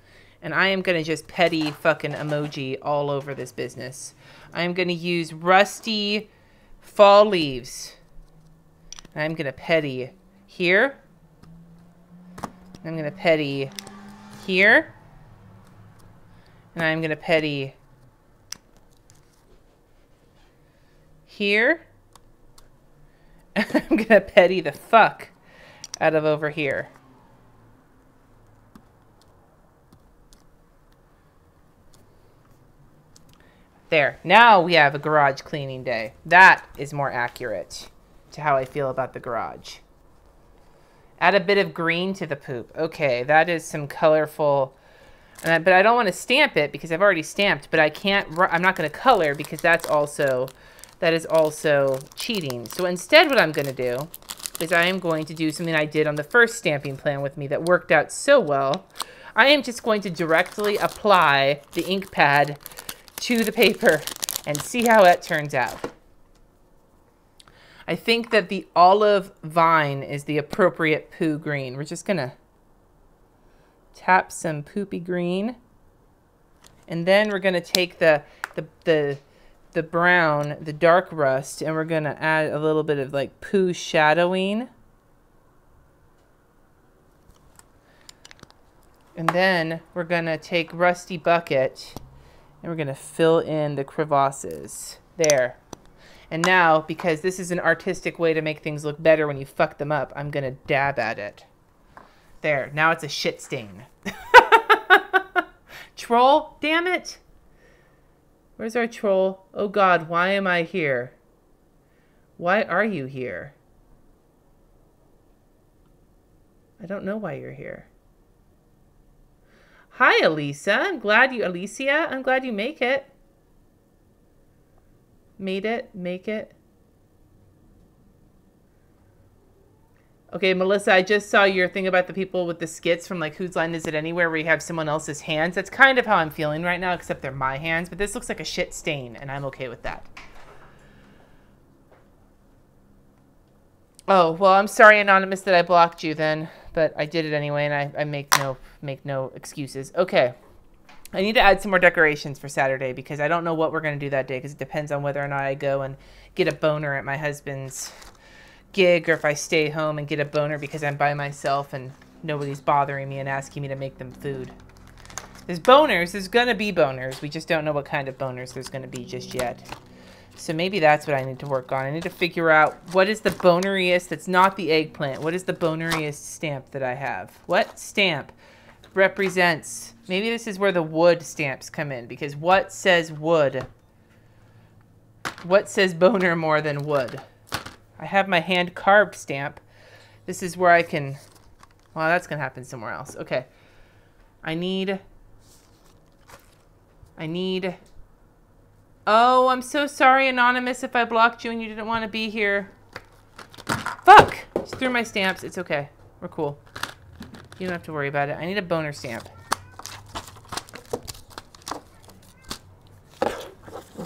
A: And I am going to just petty fucking emoji all over this business. I am going to use rusty fall leaves. And I'm going to petty here. I'm going to petty here. And I'm going to petty here. I'm going to petty the fuck out of over here. There. Now we have a garage cleaning day. That is more accurate to how I feel about the garage. Add a bit of green to the poop. Okay, that is some colorful... but I don't want to stamp it because I've already stamped, but I can't... I'm not going to color because that is also cheating. So instead what I'm going to do is I am going to do something I did on the first stamping plan with me that worked out so well. I am just going to directly apply the ink pad to the paper and see how that turns out. I think that the olive vine is the appropriate poo green. We're just going to tap some poopy green. And then we're going to take the brown, the dark rust, and we're going to add a little bit of like poo shadowing. And then we're going to take Rusty Bucket and we're going to fill in the crevasses. There. And now, because this is an artistic way to make things look better when you fuck them up, I'm going to dab at it. There. Now it's a shit stain. Troll? Damn it. Where's our troll? Oh God, why am I here? Why are you here? I don't know why you're here. Hi, Alicia. I'm glad you make it. Make it. Okay, Melissa, I just saw your thing about the people with the skits from like Whose Line Is It Anywhere where you have someone else's hands. That's kind of how I'm feeling right now, except they're my hands. But this looks like a shit stain, and I'm okay with that. Oh, well, I'm sorry, Anonymous, that I blocked you then. But I did it anyway, and I make no excuses. Okay. I need to add some more decorations for Saturday because I don't know what we're going to do that day because it depends on whether or not I go and get a boner at my husband's gig or if I stay home and get a boner because I'm by myself and nobody's bothering me and asking me to make them food. There's boners. There's going to be boners. We just don't know what kind of boners there's going to be just yet. So maybe that's what I need to work on. I need to figure out what is the boneriest that's not the eggplant. What is the boneriest stamp that I have? What stamp represents... Maybe this is where the wood stamps come in because what says wood? What says boner more than wood? I have my hand carved stamp. This is where I can... Well, that's going to happen somewhere else. Okay. I need... Oh, I'm so sorry, Anonymous, if I blocked you and you didn't want to be here. Fuck! Just threw my stamps. It's okay. We're cool. You don't have to worry about it. I need a boner stamp.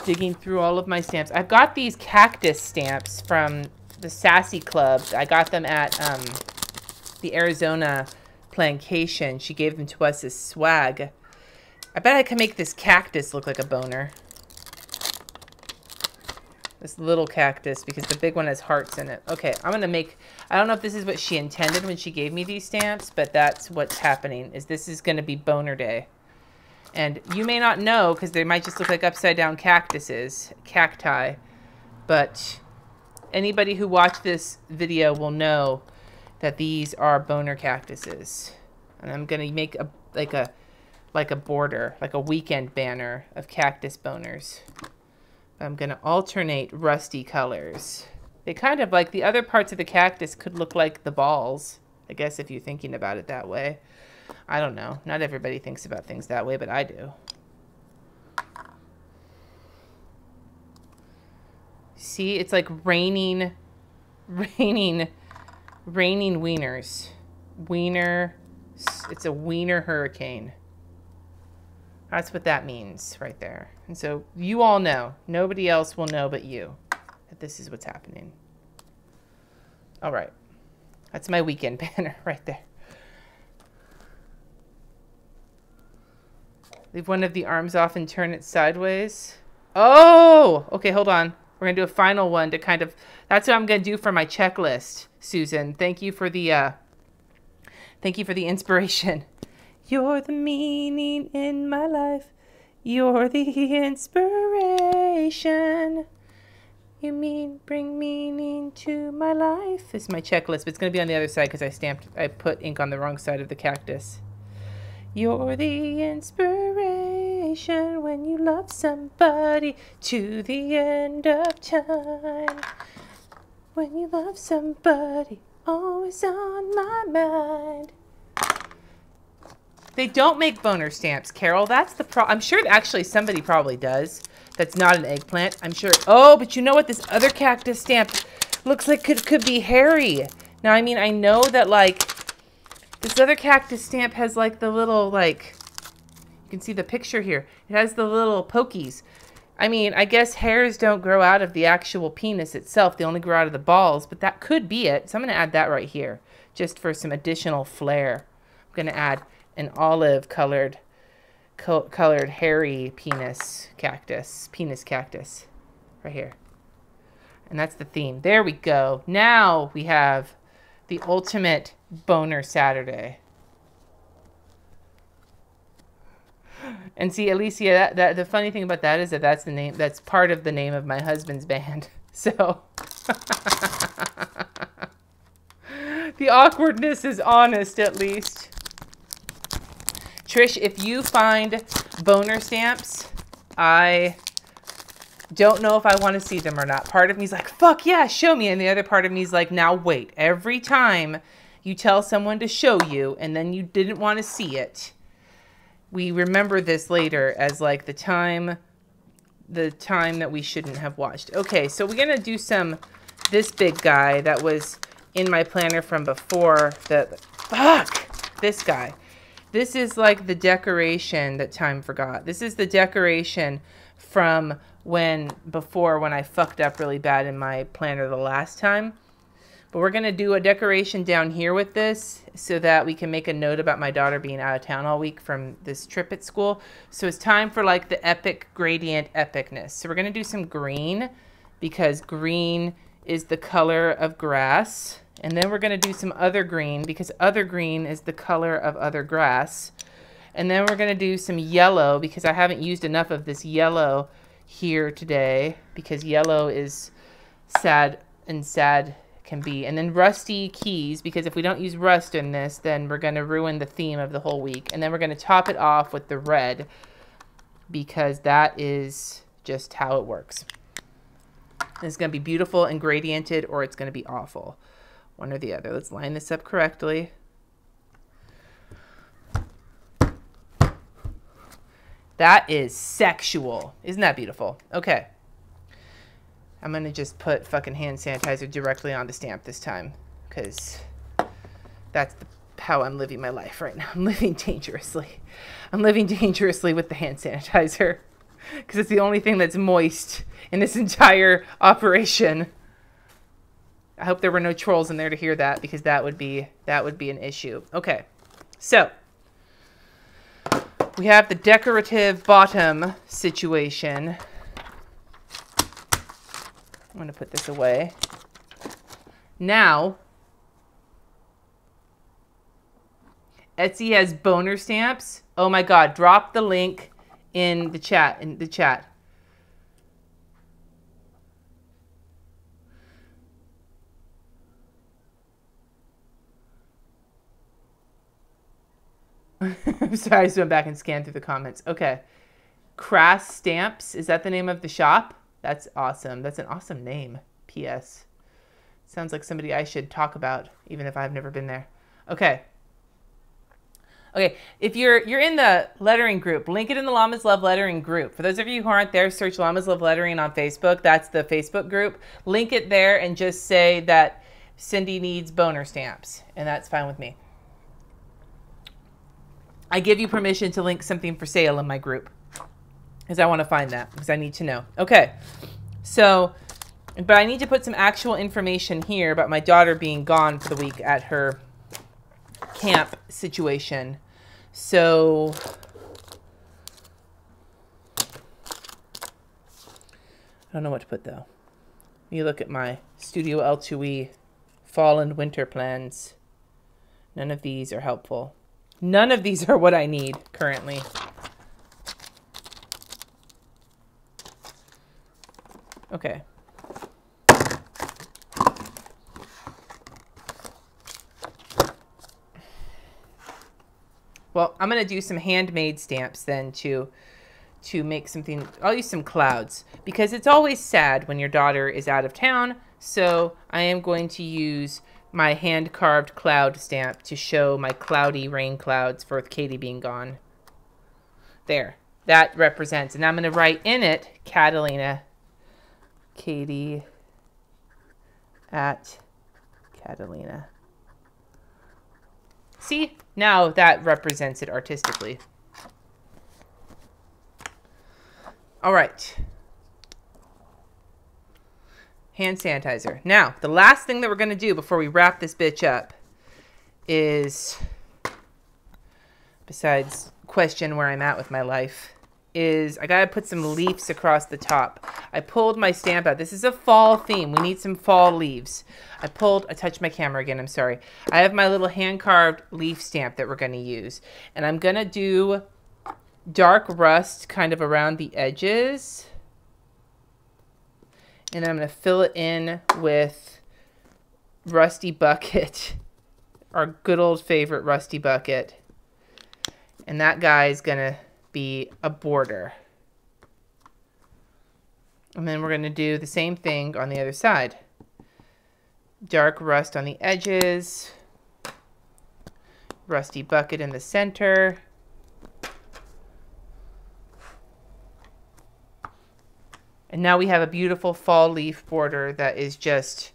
A: Digging through all of my stamps. I've got these cactus stamps from the Sassy Club. I got them at the Arizona plantation. She gave them to us as swag. I bet I can make this cactus look like a boner. This little cactus, because the big one has hearts in it. Okay, I'm going to make... I don't know if this is what she intended when she gave me these stamps, but that's what's happening, is this is going to be boner day. And you may not know, because they might just look like upside-down cactuses, cacti, but anybody who watched this video will know that these are boner cactuses. And I'm going to make a border, like a weekend banner of cactus boners. I'm going to alternate rusty colors. They kind of like the other parts of the cactus could look like the balls, I guess, if you're thinking about it that way. I don't know. Not everybody thinks about things that way, but I do. See, it's like raining wieners. It's a wiener hurricane. That's what that means right there. And so you all know. Nobody else will know but you that this is what's happening. All right. That's my weekend banner right there. Leave one of the arms off and turn it sideways. Oh! Okay, hold on. We're going to do a final one to kind of... That's what I'm going to do for my checklist, Susan. Thank you for the inspiration. You're the meaning in my life. You're the inspiration. You bring meaning to my life. This is my checklist, but it's going to be on the other side because I put ink on the wrong side of the cactus. You're the inspiration when you love somebody to the end of time. When you love somebody, always on my mind. They don't make boner stamps, Carol. That's the problem. I'm sure actually somebody probably does. That's not an eggplant. I'm sure. Oh, but you know what? This other cactus stamp looks like it could be hairy. Now, I mean, I know that, like, this other cactus stamp has, like, the little, like, you can see the picture here. It has the little pokies. I mean, I guess hairs don't grow out of the actual penis itself. They only grow out of the balls, but that could be it. So I'm going to add that right here just for some additional flair. I'm going to add an olive colored hairy penis cactus right here. And that's the theme. There we go. Now we have the ultimate boner Saturday. And see, Alicia, that the funny thing about that is that that's the name, that's part of the name of my husband's band. So the awkwardness is honest, at least. Trish, if you find boner stamps, I don't know if I want to see them or not. Part of me is like, fuck yeah, show me. And the other part of me is like, now wait. Every time you tell someone to show you and then you didn't want to see it, we remember this later as like the time that we shouldn't have watched. Okay, so we're going to do this big guy that was in my planner from before. This guy. This is like the decoration that time forgot. This is the decoration from before when I fucked up really bad in my planner the last time. But we're going to do a decoration down here with this so that we can make a note about my daughter being out of town all week from this trip at school. So it's time for like the epic gradient epicness. So we're going to do some green because green is the color of grass. And then we're going to do some other green because other green is the color of other grass. And then we're going to do some yellow because I haven't used enough of this yellow here today because yellow is sad and sad can be. And then rusty keys because if we don't use rust in this, then we're going to ruin the theme of the whole week. And then we're going to top it off with the red because that is just how it works. It's going to be beautiful and gradiented or it's going to be awful. One or the other. Let's line this up correctly. That is sexual. Isn't that beautiful? Okay. I'm going to just put fucking hand sanitizer directly on the stamp this time because that's how I'm living my life right now. I'm living dangerously. I'm living dangerously with the hand sanitizer because it's the only thing that's moist in this entire operation. I hope there were no trolls in there to hear that because that would be an issue. Okay, so we have the decorative bottom situation. I'm going to put this away. Now, Etsy has boner stamps. Oh my God, drop the link in the chat. I'm sorry, I just went back and scanned through the comments. Okay. Crass Stamps. Is that the name of the shop? That's awesome. That's an awesome name. P.S. Sounds like somebody I should talk about, even if I've never been there. Okay. Okay, if you're in the lettering group, link it in the Llamas Love Lettering group. For those of you who aren't there, search Llamas Love Lettering on Facebook. That's the Facebook group. Link it there and just say that Cindy needs boner stamps, and that's fine with me. I give you permission to link something for sale in my group, because I want to find that, because I need to know. Okay, so, but I need to put some actual information here about my daughter being gone for the week at her camp situation. So I don't know what to put though. You look at my Studio L2E fall and winter plans. None of these are helpful. None of these are what I need currently. Okay. Well, I'm going to do some handmade stamps then to make something. I'll use some clouds because it's always sad when your daughter is out of town. So I am going to use my hand-carved cloud stamp to show my cloudy rain clouds for Katie being gone. There. That represents. And I'm going to write in it, Catalina, Katie at Catalina. See? Now that represents it artistically. All right. Hand sanitizer. Now, the last thing that we're going to do before we wrap this bitch up is, besides question where I'm at with my life, is I got to put some leaves across the top. I pulled my stamp out. This is a fall theme. We need some fall leaves. I touched my camera again. I'm sorry. I have my little hand-carved leaf stamp that we're going to use. And I'm going to do dark rust kind of around the edges. And I'm going to fill it in with Rusty Bucket, our good old favorite Rusty Bucket. And that guy is going to be a border. And then we're going to do the same thing on the other side. Dark rust on the edges. Rusty Bucket in the center. And now we have a beautiful fall leaf border that is just,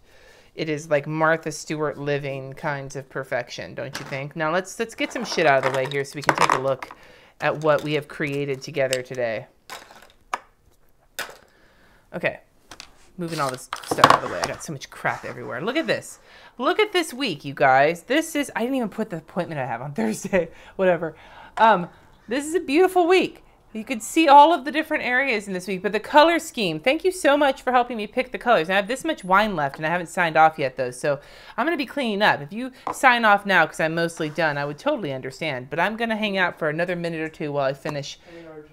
A: it is like Martha Stewart living kinds of perfection, don't you think? Now let's get some shit out of the way here so we can take a look at what we have created together today. Okay, moving all this stuff out of the way. I got so much crap everywhere. Look at this. Look at this week, you guys. This is, I didn't even put the appointment I have on Thursday, whatever. This is a beautiful week. You could see all of the different areas in this week, but the color scheme, thank you so much for helping me pick the colors. I have this much wine left and I haven't signed off yet though, so I'm going to be cleaning up. If you sign off now because I'm mostly done, I would totally understand, but I'm going to hang out for another minute or two while I finish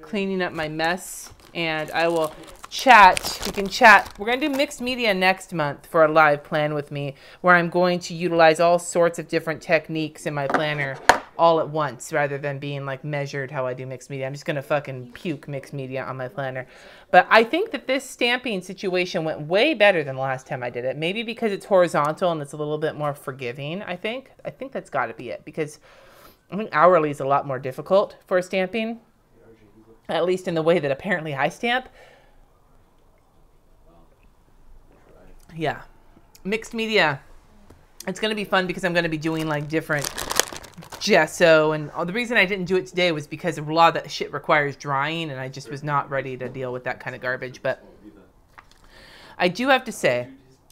A: cleaning up my mess, and I will chat. We can chat. We're going to do mixed media next month for a live plan with me, where I'm going to utilize all sorts of different techniques in my planner all at once rather than being like measured how I do mixed media. I'm just going to fucking puke mixed media on my planner. But I think that this stamping situation went way better than the last time I did it. Maybe because it's horizontal and it's a little bit more forgiving, I think. I think that's got to be it, because I think hourly is a lot more difficult for stamping, at least in the way that apparently I stamp. Yeah. Mixed media. It's going to be fun because I'm going to be doing like different gesso, and the reason I didn't do it today was because a lot of that shit requires drying and I just was not ready to deal with that kind of garbage. But I do have to say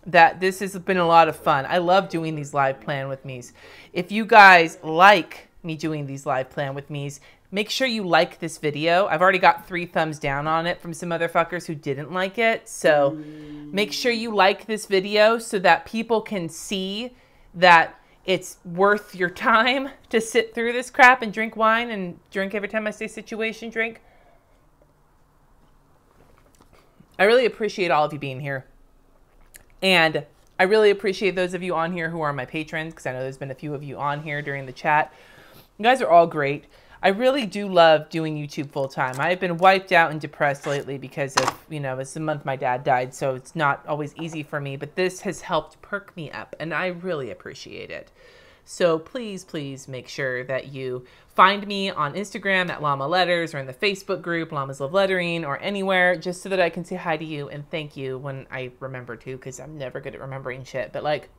A: that this has been a lot of fun. I love doing these live plan with me's. If you guys like me doing these live plan with me's, make sure you like this video. I've already got 3 thumbs down on it from some other fuckers who didn't like it. So make sure you like this video so that people can see that it's worth your time to sit through this crap and drink wine and drink every time I say situation drink. I really appreciate all of you being here. And I really appreciate those of you on here who are my patrons, because I know there's been a few of you on here during the chat. You guys are all great. I really do love doing YouTube full time. I've been wiped out and depressed lately because of, you know, it's the month my dad died, so it's not always easy for me, but this has helped perk me up, and I really appreciate it. So please, please make sure that you find me on Instagram at Llama Letters, or in the Facebook group, Llamas Love Lettering, or anywhere, just so that I can say hi to you and thank you when I remember to, because I'm never good at remembering shit. But, like,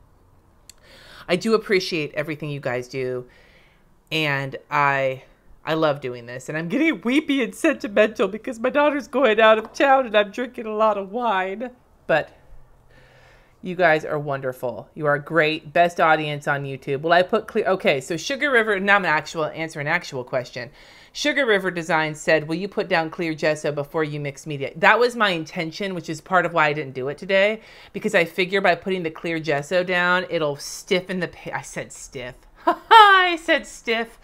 A: I do appreciate everything you guys do, and I love doing this, and I'm getting weepy and sentimental because my daughter's going out of town and I'm drinking a lot of wine. But you guys are wonderful. You are great. Best audience on YouTube. Will I put clear? Okay, so Sugar River, now I'm going to answer an actual question. Sugar River Design said, will you put down clear gesso before you mix media? That was my intention, which is part of why I didn't do it today, because I figure by putting the clear gesso down, it'll stiffen the I said stiff. I said stiff.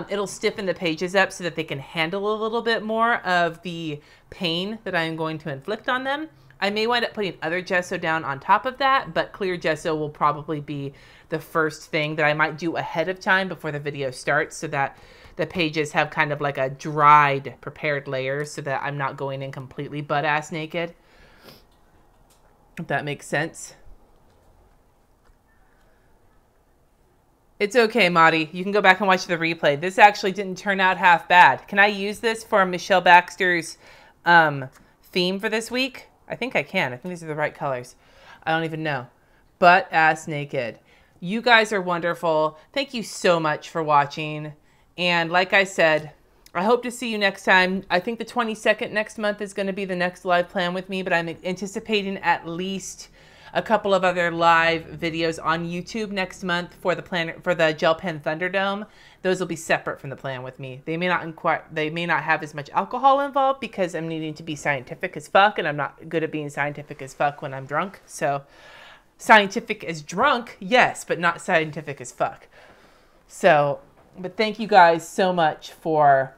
A: It'll stiffen the pages up so that they can handle a little bit more of the pain that I'm going to inflict on them. I may wind up putting other gesso down on top of that, but clear gesso will probably be the first thing that I might do ahead of time before the video starts, so that the pages have kind of like a dried, prepared layer, so that I'm not going in completely butt-ass naked. If that makes sense. It's okay, Maudie. You can go back and watch the replay. This actually didn't turn out half bad. Can I use this for Michelle Baxter's theme for this week? I think I can. I think these are the right colors. I don't even know. Butt-ass naked. You guys are wonderful. Thank you so much for watching. And like I said, I hope to see you next time. I think the 22nd next month is going to be the next live plan with me, but I'm anticipating at least a couple of other live videos on YouTube next month for the Gel Pen Thunderdome. Those will be separate from the plan with me. They may not have as much alcohol involved because I'm needing to be scientific as fuck, and I'm not good at being scientific as fuck when I'm drunk. So scientific as drunk, yes, but not scientific as fuck. So, but thank you guys so much for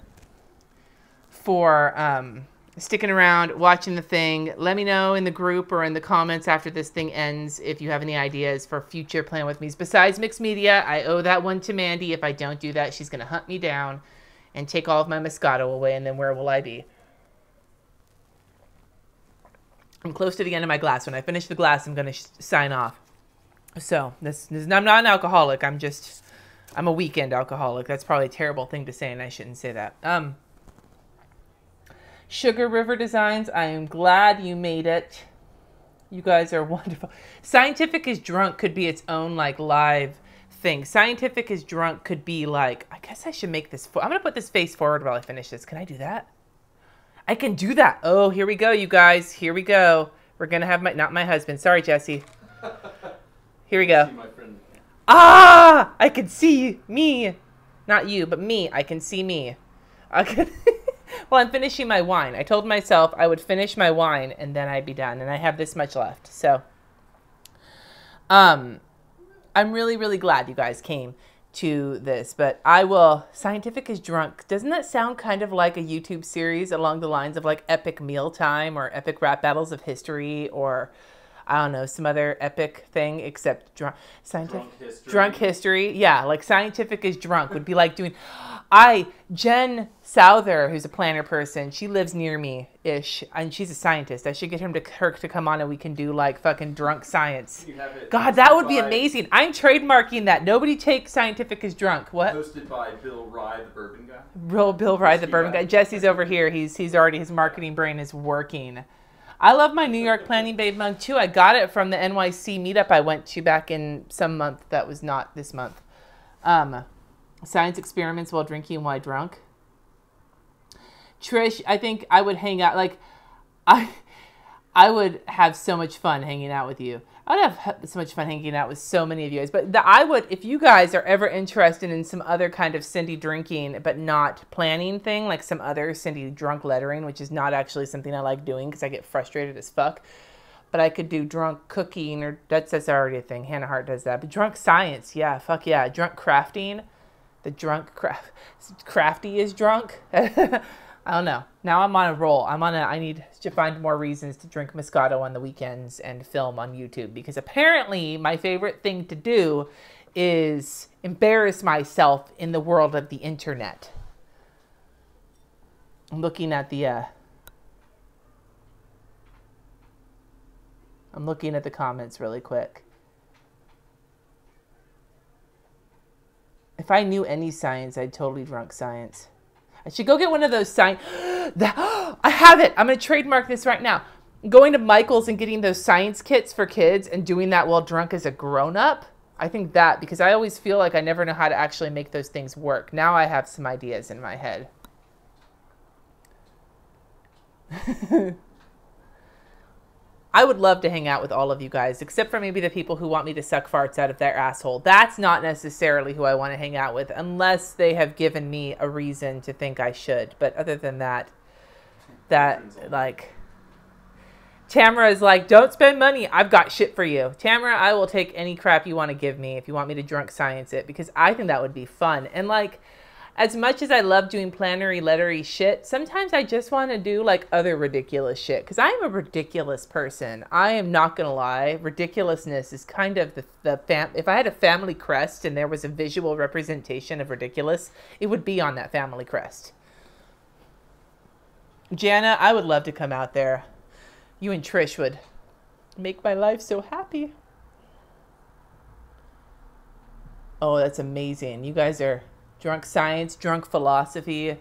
A: sticking around, watching the thing. Let me know in the group or in the comments after this thing ends if you have any ideas for future Plan With Me's. Besides mixed media, I owe that one to Mandy. If I don't do that, she's going to hunt me down and take all of my Moscato away, and then where will I be? I'm close to the end of my glass. When I finish the glass, I'm going to sign off. So, I'm not an alcoholic. I'm a weekend alcoholic. That's probably a terrible thing to say, and I shouldn't say that. Sugar River Designs, I am glad you made it. You guys are wonderful. Scientific is Drunk could be its own, like, live thing. Scientific is Drunk could be, like, I guess I should make this... I'm going to put this face forward while I finish this. Can I do that? I can do that. Oh, here we go, you guys. Here we go. We're going to have not my husband. Sorry, Jesse. Here we go. Ah! I can see me. Not you, but me. I can see me. I can... Well, I'm finishing my wine. I told myself I would finish my wine and then I'd be done. And I have this much left. So, I'm really, really glad you guys came to this. But I will... Scientific is Drunk. Doesn't that sound kind of like a YouTube series along the lines of like Epic Mealtime or Epic Rap Battles of History or... I don't know, some other epic thing except drunk history. Yeah, like Scientific is Drunk would be like doing... Jen Souther, who's a planner person, she lives near me-ish, and she's a scientist. I should get her to come on and we can do like fucking drunk science. God, that would be amazing. I'm trademarking that. Nobody take Scientific is Drunk. What?
C: Hosted by Bill Rye, the bourbon guy.
A: Bill Rye, the bourbon guy. Jesse's over here. He's already, his marketing brain is working. I love my New York Planning Babe mug too. I got it from the NYC meetup I went to back in some month that was not this month. Science experiments while drinking while drunk. Trish, I think I would hang out, like, I would have so much fun hanging out with you. I would have so much fun hanging out with so many of you guys. But I would, if you guys are ever interested in some other kind of Cindy drinking, but not planning thing, like some other Cindy drunk lettering, which is not actually something I like doing because I get frustrated as fuck. But I could do drunk cooking, or that's already a thing. Hannah Hart does that. But drunk science, yeah, fuck yeah. Drunk crafting. The drunk crafty is drunk. I don't know. Now I'm on a roll. I need to find more reasons to drink Moscato on the weekends and film on YouTube, because apparently my favorite thing to do is embarrass myself in the world of the internet. I'm looking at the comments really quick. If I knew any science, I'd totally drunk science. I should go get one of those science. I have it. I'm going to trademark this right now. Going to Michael's and getting those science kits for kids and doing that while drunk as a grown-up. I think that, because I always feel like I never know how to actually make those things work. Now I have some ideas in my head. I would love to hang out with all of you guys, except for maybe the people who want me to suck farts out of their asshole. That's not necessarily who I want to hang out with, unless they have given me a reason to think I should. But other than that, like, Tamara is like, don't spend money. I've got shit for you. Tamara, I will take any crap you want to give me if you want me to drunk science it, because I think that would be fun. And like, as much as I love doing plannery, lettery shit, sometimes I just want to do like other ridiculous shit, because I am a ridiculous person. I am not going to lie. Ridiculousness is kind of if I had a family crest and there was a visual representation of ridiculous, it would be on that family crest. Jana, I would love to come out there. You and Trish would make my life so happy. Oh, that's amazing. You guys are drunk science, drunk philosophy,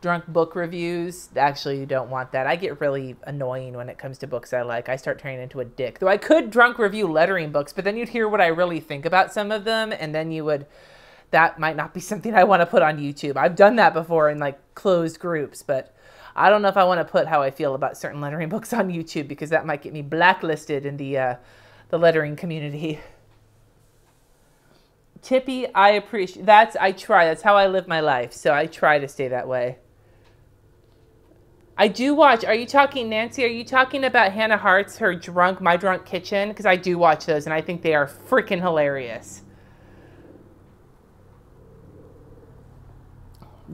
A: drunk book reviews. Actually, you don't want that. I get really annoying when it comes to books I like. I start turning into a dick. Though I could drunk review lettering books, but then you'd hear what I really think about some of them, and then you would... That might not be something I want to put on YouTube. I've done that before in like closed groups, but I don't know if I want to put how I feel about certain lettering books on YouTube, because that might get me blacklisted in the lettering community. Tippy, I appreciate that. I try. That's how I live my life. So I try to stay that way. I do watch. Are you talking, Nancy? Are you talking about Hannah Hart's My Drunk Kitchen? Because I do watch those, and I think they are freaking hilarious.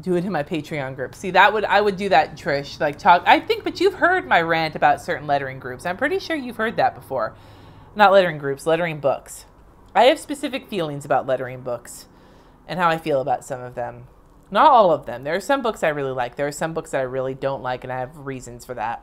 A: Do it in my Patreon group. See, I would do that, Trish. Like talk. I think, but you've heard my rant about certain lettering groups. I'm pretty sure you've heard that before. Not lettering groups, lettering books. I have specific feelings about lettering books and how I feel about some of them. Not all of them. There are some books I really like. There are some books that I really don't like, and I have reasons for that.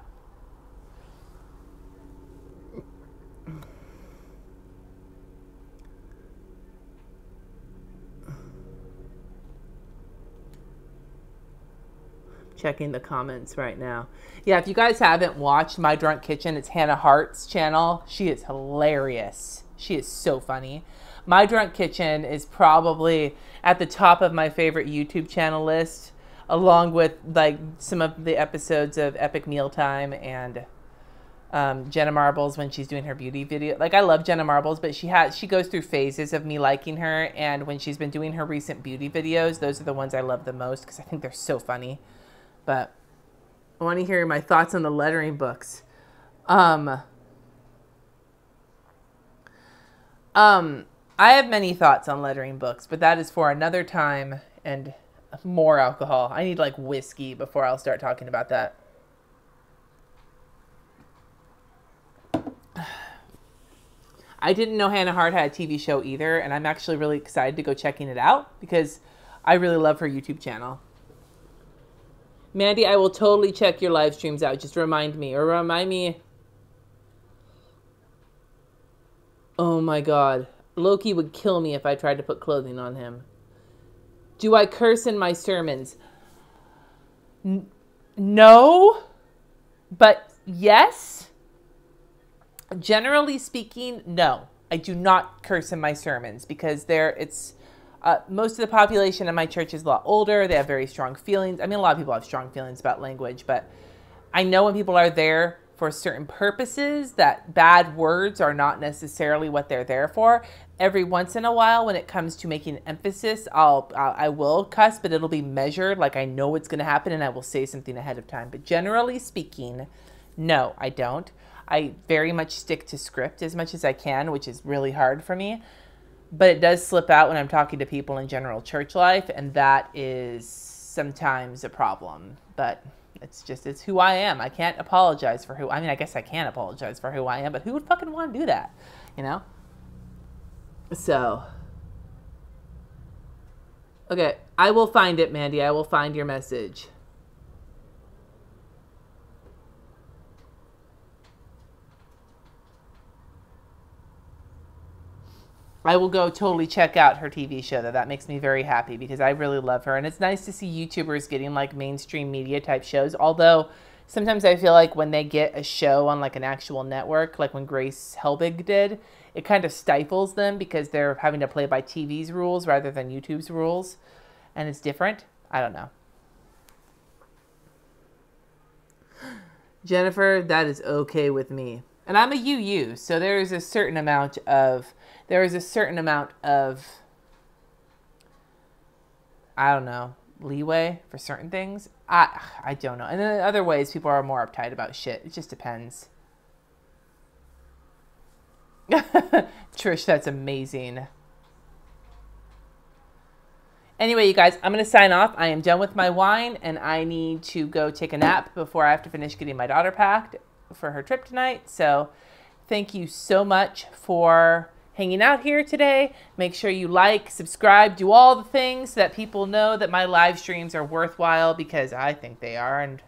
A: Checking the comments right now. Yeah, if you guys haven't watched My Drunk Kitchen, it's Hannah Hart's channel. She is hilarious. She is so funny. My Drunk Kitchen is probably at the top of my favorite YouTube channel list, along with like some of the episodes of Epic Mealtime and Jenna Marbles when she's doing her beauty video. Like, I love Jenna Marbles, but she goes through phases of me liking her, and when she's been doing her recent beauty videos, those are the ones I love the most because I think they're so funny. But I want to hear my thoughts on the lettering books. I have many thoughts on lettering books, but that is for another time and more alcohol. I need like whiskey before I'll start talking about that. I didn't know Hannah Hart had a TV show either, and I'm actually really excited to go checking it out because I really love her YouTube channel. Mandy, I will totally check your live streams out. Just remind me, or remind me. Oh my God. Loki would kill me if I tried to put clothing on him. Do I curse in my sermons? No, but yes. Generally speaking, no. I do not curse in my sermons because most of the population in my church is a lot older. They have very strong feelings. I mean, a lot of people have strong feelings about language, but I know when people are there for certain purposes that bad words are not necessarily what they're there for. Every once in a while, when it comes to making emphasis, I will cuss, but it'll be measured. Like, I know what's going to happen and I will say something ahead of time. But generally speaking, no, I don't. I very much stick to script as much as I can, which is really hard for me. But it does slip out when I'm talking to people in general church life, and that is sometimes a problem. But it's who I am. I can't apologize for I guess I can apologize for who I am, but who would fucking want to do that, you know? So, okay, I will find it, Mandy. I will find your message. I will go totally check out her TV show, though. That makes me very happy because I really love her. And it's nice to see YouTubers getting like mainstream media type shows. Although sometimes I feel like when they get a show on like an actual network, like when Grace Helbig did, it kind of stifles them because they're having to play by TV's rules rather than YouTube's rules. And it's different. I don't know. Jennifer, that is okay with me. And I'm a UU, so there is a certain amount of, I don't know, leeway for certain things. I don't know. And then in other ways, people are more uptight about shit. It just depends. Trish, that's amazing. Anyway, you guys, I'm going to sign off. I am done with my wine, and I need to go take a nap before I have to finish getting my daughter packed for her trip tonight. So thank you so much for hanging out here today. Make sure you like, subscribe, do all the things so that people know that my live streams are worthwhile, because I think they are. And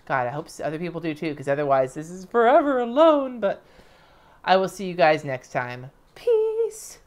A: God, I hope other people do too, because otherwise this is forever alone. But I will see you guys next time. Peace.